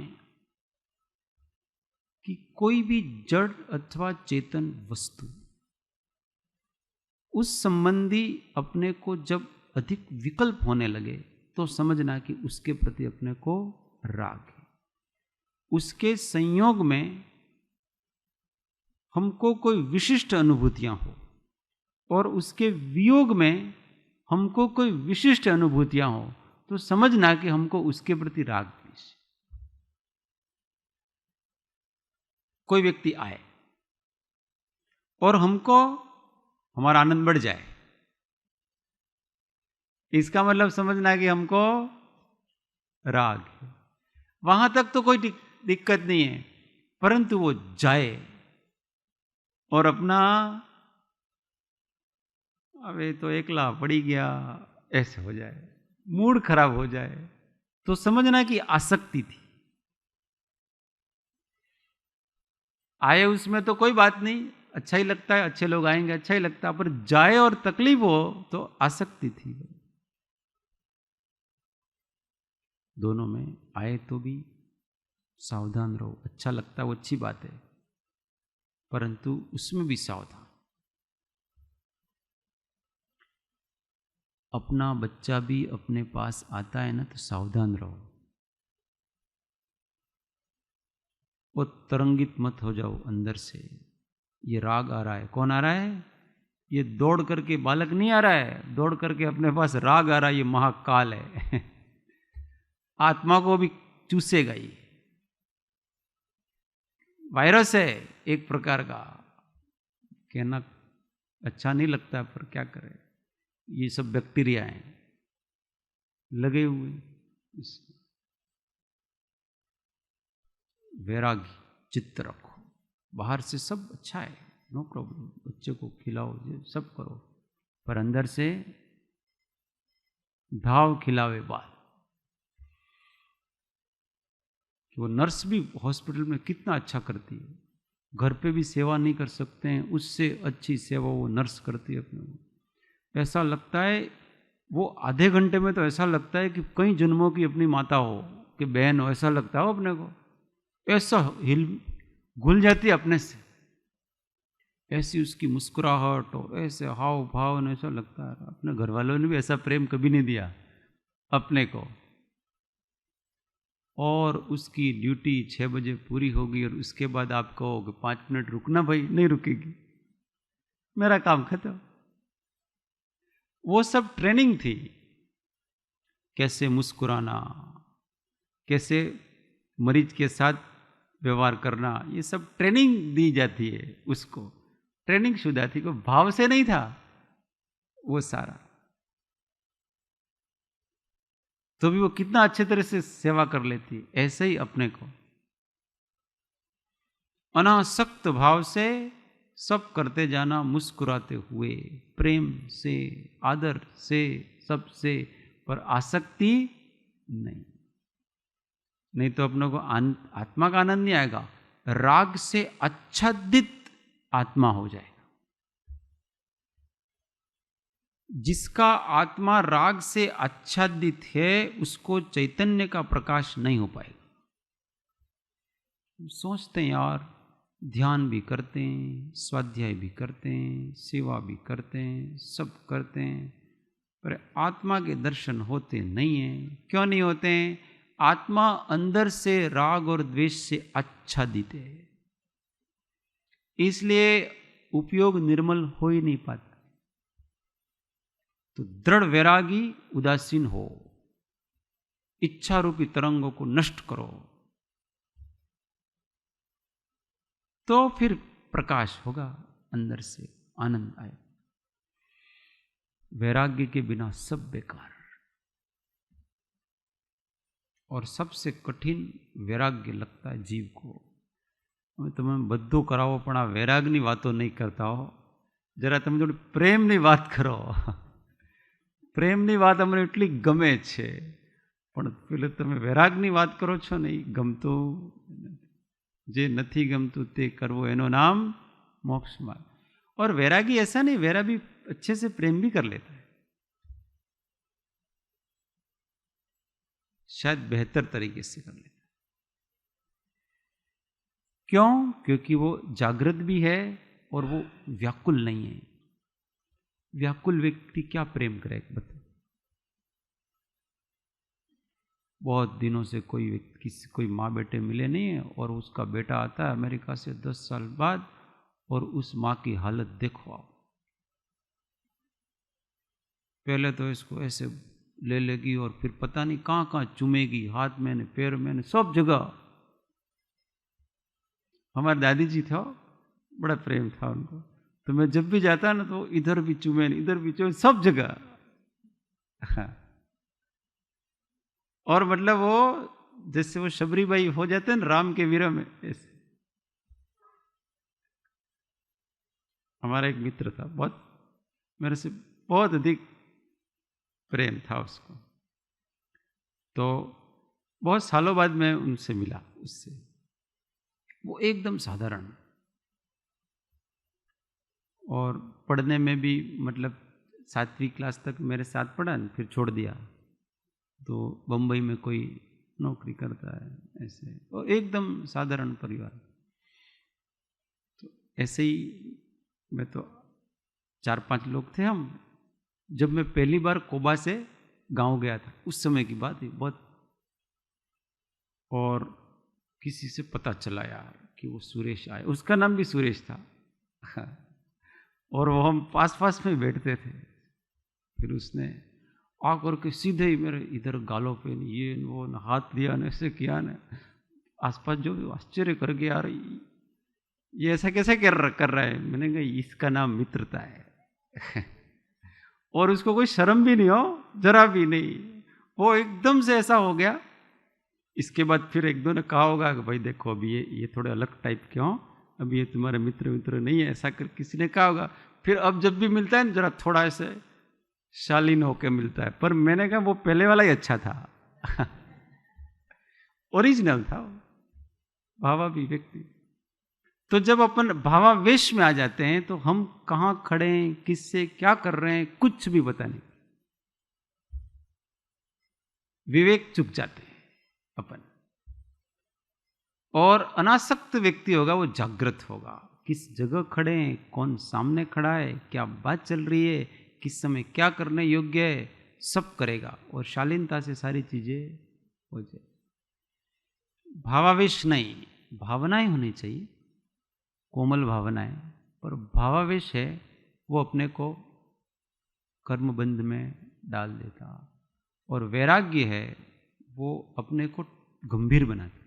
कि कोई भी जड़ अथवा चेतन वस्तु, उस संबंधी अपने को जब अधिक विकल्प होने लगे तो समझना कि उसके प्रति अपने को राग है। उसके संयोग में हमको कोई विशिष्ट अनुभूतियां हो और उसके वियोग में हमको कोई विशिष्ट अनुभूतियां हो तो समझना कि हमको उसके प्रति राग द्वेष। कोई व्यक्ति आए और हमको हमारा आनंद बढ़ जाए, इसका मतलब समझना है कि हमको राग है। वहां तक तो कोई दिक्कत नहीं है, परंतु वो जाए और अपना अबे तो एकला पड़ी गया ऐसे हो जाए, मूड खराब हो जाए, तो समझना कि आसक्ति थी। आए उसमें तो कोई बात नहीं, अच्छा ही लगता है, अच्छे लोग आएंगे अच्छा ही लगता है, पर जाए और तकलीफ हो तो आसक्ति थी। दोनों में आए तो भी सावधान रहो। अच्छा लगता है वो अच्छी बात है, परंतु उसमें भी सावधान। अपना बच्चा भी अपने पास आता है ना तो सावधान रहो, वो तरंगित मत हो जाओ अंदर से। ये राग आ रहा है, कौन आ रहा है? ये दौड़ करके बालक नहीं आ रहा है, दौड़ करके अपने पास राग आ रहा है, ये महाकाल है। आत्मा को भी चूसेगा, ये वायरस है एक प्रकार का। कहना अच्छा नहीं लगता पर क्या करें, ये सब बैक्टीरिया हैं लगे हुए। वैरागी चित्त रखो। बाहर से सब अच्छा है, नो प्रॉब्लम, बच्चे को खिलाओ, ये सब करो, पर अंदर से भाव खिलावे बात। वो नर्स भी हॉस्पिटल में कितना अच्छा करती है, घर पे भी सेवा नहीं कर सकते हैं, उससे अच्छी सेवा वो नर्स करती है अपने को। ऐसा लगता है वो आधे घंटे में तो ऐसा लगता है कि कई जन्मों की अपनी माता हो कि बहन हो, ऐसा लगता हो अपने को, ऐसा हिल घुल जाती है अपने से, ऐसी उसकी मुस्कुराहट और ऐसे हाव भाव ने, ऐसा लगता है अपने घर वालों ने भी ऐसा प्रेम कभी नहीं दिया अपने को। और उसकी ड्यूटी 6 बजे पूरी होगी और उसके बाद आप कहोगे 5 मिनट रुकना भाई, नहीं रुकेगी, मेरा काम खत्म। वो सब ट्रेनिंग थी, कैसे मुस्कुराना, कैसे मरीज के साथ व्यवहार करना, ये सब ट्रेनिंग दी जाती है उसको। ट्रेनिंग शुदा थी, कोई भाव से नहीं था वो सारा, तो भी वो कितना अच्छे तरह से सेवा कर लेती। ऐसे ही अपने को अनासक्त भाव से सब करते जाना, मुस्कुराते हुए, प्रेम से, आदर से, सबसे, पर आसक्ति नहीं। नहीं तो अपने को आत्मा का आनंद नहीं आएगा, राग से आच्छादित आत्मा हो जाएगा। जिसका आत्मा राग से आच्छादित है उसको चैतन्य का प्रकाश नहीं हो पाएगा। सोचते हैं यार, ध्यान भी करते हैं, स्वाध्याय भी करते हैं, सेवा भी करते हैं, सब करते हैं, पर आत्मा के दर्शन होते नहीं हैं। क्यों नहीं होते हैं? आत्मा अंदर से राग और द्वेष से आच्छादित है, इसलिए उपयोग निर्मल हो ही नहीं पाता। तो दृढ़ वैरागी उदासीन हो, इच्छा रूपी तरंगों को नष्ट करो, तो फिर प्रकाश होगा, अंदर से आनंद आए। वैराग्य के बिना सब बेकार। और सबसे कठिन वैराग्य लगता है जीव को। તમે બધું કરાવો પણ આ વૈરાગની વાતો નહીં કરતા હો, જરા તમે થોડી પ્રેમની વાત કરો. પ્રેમની વાત અમને એટલી ગમે છે, પણ પેલે તમે વૈરાગની વાત કરો છો ને, એ ગમતું, જે નથી ગમતું તે કરવું, એનું નામ મોક્ષ માર્ગ. और वैरागी ऐसा नहीं, वैरागी अच्छे से प्रेम भी कर लेता है, शायद बेहतर तरीके से कर लेता है. क्यों? क्योंकि वो जागृत भी है और वो व्याकुल नहीं है. व्याकुल व्यक्ति क्या प्रेम करे बताओ? बहुत दिनों से कोई माँ बेटे मिले नहीं है और उसका बेटा आता है अमेरिका से 10 साल बाद, और उस माँ की हालत देखो आप. पहले तो इसको ऐसे ले लेगी और फिर पता नहीं कहाँ कहाँ चूमेगी, हाथ में, पैर में, सब जगह. हमारे दादी जी था, बड़ा प्रेम था उनको, तो मैं जब भी जाता ना तो इधर भी चूमे, इधर भी चूमे, सब जगह. और मतलब वो जैसे वो शबरीबाई हो जाते हैं ना राम के वीर में, ऐसे. हमारा एक मित्र था, बहुत मेरे से बहुत अधिक प्रेम था उसको. तो बहुत सालों बाद मैं उनसे मिला, उससे. वो एकदम साधारण, और पढ़ने में भी मतलब 7वीं क्लास तक मेरे साथ पढ़ा, फिर छोड़ दिया. तो बम्बई में कोई नौकरी करता है ऐसे, और एकदम साधारण परिवार. तो ऐसे ही मैं तो 4-5 लोग थे हम. जब मैं पहली बार कोबा से गांव गया था, उस समय की बात है बहुत, और किसी से पता चला यार कि वो सुरेश आए, उसका नाम भी सुरेश था. और वो हम पास पास में बैठते थे. फिर उसने आकर के सीधे ही मेरे इधर गालों पे ये वो हाथ दिया ने, ऐसे किया ने. आसपास जो आश्चर्य कर गया, यार ये ऐसा कैसे कर रहा है. मैंने कहा इसका नाम मित्रता है. और उसको कोई शर्म भी नहीं हो, जरा भी नहीं. वो एकदम से ऐसा हो गया, इसके बाद फिर एक दो ने कहा होगा कि भाई देखो अभी ये थोड़े अलग टाइप के हों, अभी ये तुम्हारे मित्र नहीं है, ऐसा कर किसी ने कहा होगा। फिर अब जब भी मिलता है ना जरा थोड़ा ऐसे शालीन होके मिलता है। पर मैंने कहा वो पहले वाला ही अच्छा था ओरिजिनल था वो, भावाभिव्यक्ति। तो जब अपन भावावेश में आ जाते हैं तो हम कहां खड़े हैं, किससे क्या कर रहे हैं, कुछ भी पता नहीं, विवेक चुक जाते हैं अपन। और अनासक्त व्यक्ति होगा वो जागृत होगा, किस जगह खड़े हैं, कौन सामने खड़ा है, क्या बात चल रही है, किस समय क्या करने योग्य है, सब करेगा और शालीनता से सारी चीजें हो जाए। भावावेश नहीं, भावनाएं होनी चाहिए, कोमल भावनाएं, पर भावावेश है वो अपने को कर्मबंध में डाल देता। और वैराग्य है वो अपने को गंभीर बनाता।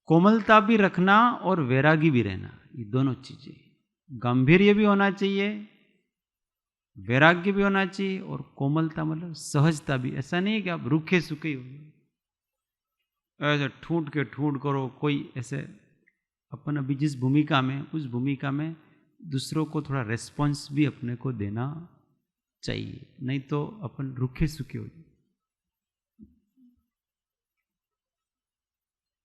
कोमलता भी रखना और वैरागी भी रहना, ये दोनों चीजें, गांधीर्य भी होना चाहिए, वैराग्य भी होना चाहिए, और कोमलता मतलब सहजता भी। ऐसा नहीं है कि आप रूखे सूखे हो गए, ऐसे ठूंठ के ठूंठ करो। कोई ऐसे अपन अभी जिस भूमिका में, उस भूमिका में दूसरों को थोड़ा रेस्पॉन्स भी अपने को देना चाहिए, नहीं तो अपन रूखे सूखे हो जाए।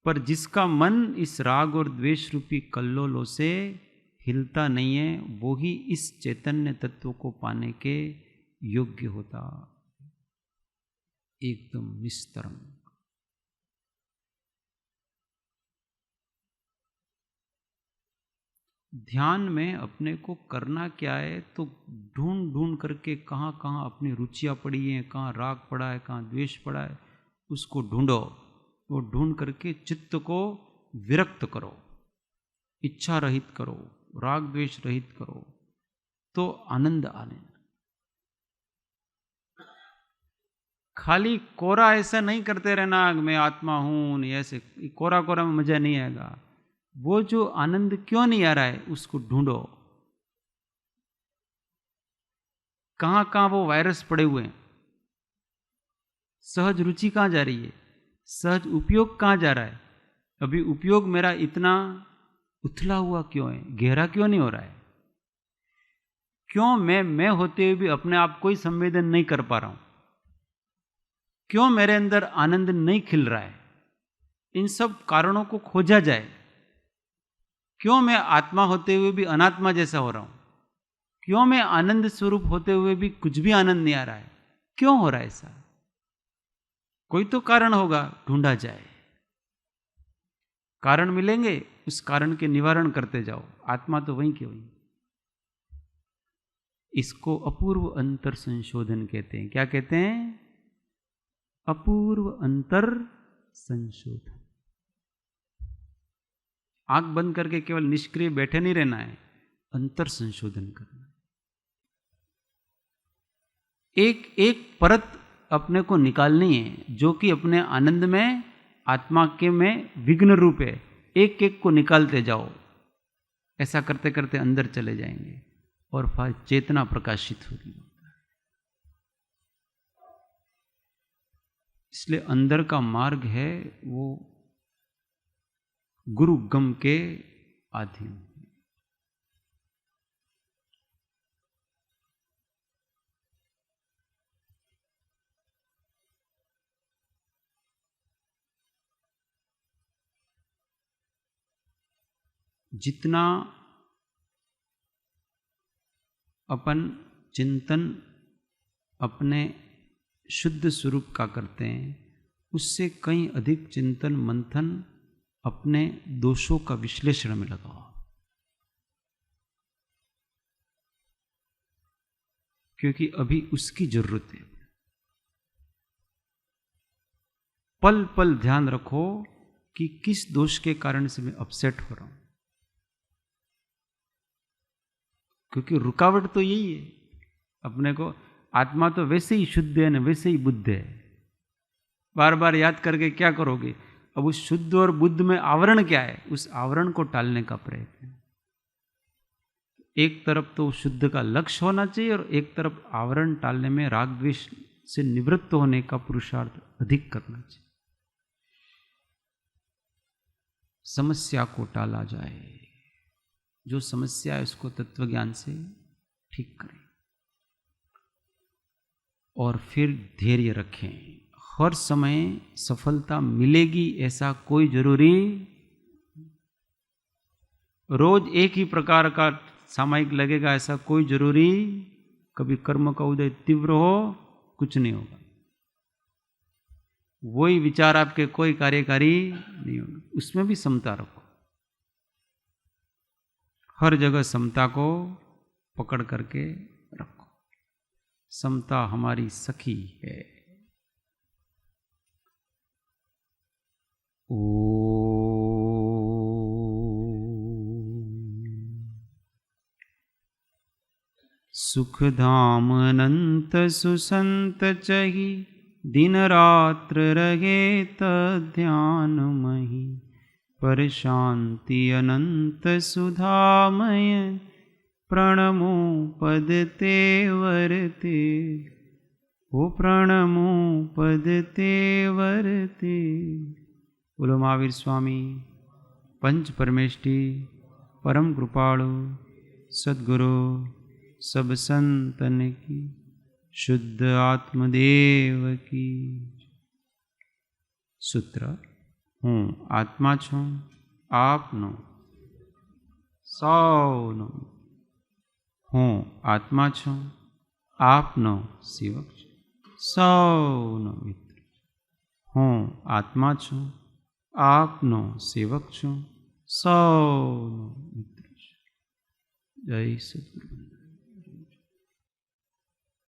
पर जिसका मन इस राग और द्वेष रूपी कल्लोलों से हिलता नहीं है, वो ही इस चैतन्य तत्व को पाने के योग्य होता, एकदम निस्तरंग। ध्यान में अपने को करना क्या है, तो ढूंढ ढूंढ करके कहाँ कहाँ अपनी रुचियाँ पड़ी हैं, कहाँ राग पड़ा है, कहाँ द्वेष पड़ा है, उसको ढूंढो। वो ढूंढ करके चित्त को विरक्त करो, इच्छा रहित करो, राग द्वेष रहित करो, तो आनंद आने। खाली कोरा ऐसा नहीं करते रहना मैं आत्मा हूं, नहीं ऐसे कोरा कोरा में मजा नहीं आएगा। वो जो आनंद क्यों नहीं आ रहा है उसको ढूंढो। कहां कहां वो वायरस पड़े हुए हैं, सहज रुचि कहां जा रही है, सहज उपयोग कहां जा रहा है। अभी उपयोग मेरा इतना उथला हुआ क्यों है, गहरा क्यों नहीं हो रहा है, क्यों मैं होते हुए भी अपने आप को ही संवेदन नहीं कर पा रहा हूं, क्यों मेरे अंदर आनंद नहीं खिल रहा है। इन सब कारणों को खोजा जाए। क्यों मैं आत्मा होते हुए भी अनात्मा जैसा हो रहा हूं, क्यों मैं आनंद स्वरूप होते हुए भी कुछ भी आनंद नहीं आ रहा है, क्यों हो रहा है ऐसा। कोई तो कारण होगा, ढूंढा जाए। कारण मिलेंगे, उस कारण के निवारण करते जाओ। आत्मा तो वहीं की वहीं। इसको अपूर्व अंतर संशोधन कहते हैं। क्या कहते हैं? अपूर्व अंतर संशोधन। आंख बंद करके केवल निष्क्रिय बैठे नहीं रहना है, अंतर संशोधन करना है। एक एक परत अपने को निकालनी है जो कि अपने आनंद में, आत्मा के में विघ्न रूप है। एक एक को निकालते जाओ। ऐसा करते करते अंदर चले जाएंगे और फिर चेतना प्रकाशित होगी। इसलिए अंदर का मार्ग है वो गुरु गम के अधीन। जितना अपन चिंतन अपने शुद्ध स्वरूप का करते हैं, उससे कहीं अधिक चिंतन मंथन अपने दोषों का विश्लेषण में लगाओ। क्योंकि अभी उसकी जरूरत है। पल पल ध्यान रखो कि किस दोष के कारण से मैं अपसेट हो रहा हूं। क्योंकि रुकावट तो यही है अपने को। आत्मा तो वैसे ही शुद्ध है ना, वैसे ही बुद्ध है। बार बार याद करके क्या करोगे? अब उस शुद्ध और बुद्ध में आवरण क्या है, उस आवरण को टालने का प्रयत्न। एक तरफ तो शुद्ध का लक्ष्य होना चाहिए और एक तरफ आवरण टालने में राग द्वेष से निवृत्त होने का पुरुषार्थ अधिक करना चाहिए। समस्या को टाला जाए, जो समस्या है उसको तत्व ज्ञान से ठीक करें और फिर धैर्य रखें। हर समय सफलता मिलेगी ऐसा कोई जरूरी, रोज एक ही प्रकार का सामयिक लगेगा ऐसा कोई जरूरी, कभी कर्म का उदय तीव्र हो कुछ नहीं होगा, वही विचार आपके कोई कार्यकारी नहीं होगा। उसमें भी समता रखो, हर जगह समता को पकड़ करके रखो। समता हमारी सखी है। सुख धाम अनंत सुसंत चही, दिन रात्र रहे तध्यान मही। पर शांति अनंत सुधामय, प्रणमो पद ते वरते। ओ प्रणमो पद ते वरते। बोलो महावीर स्वामी पंच परमेष्टि परम कृपाणु सद्गुरु सब संतन की, शुद्ध आत्मदेव की। सूत्र हूँ आत्मा छूँ आपनो सौनो। हूँ आत्मा छूँ आपनो सेवक छूँ सौनो मित्र। हूँ आत्मा छूँ आपनो सेवक छूँ सौनो मित्र। जय सद्गुरु।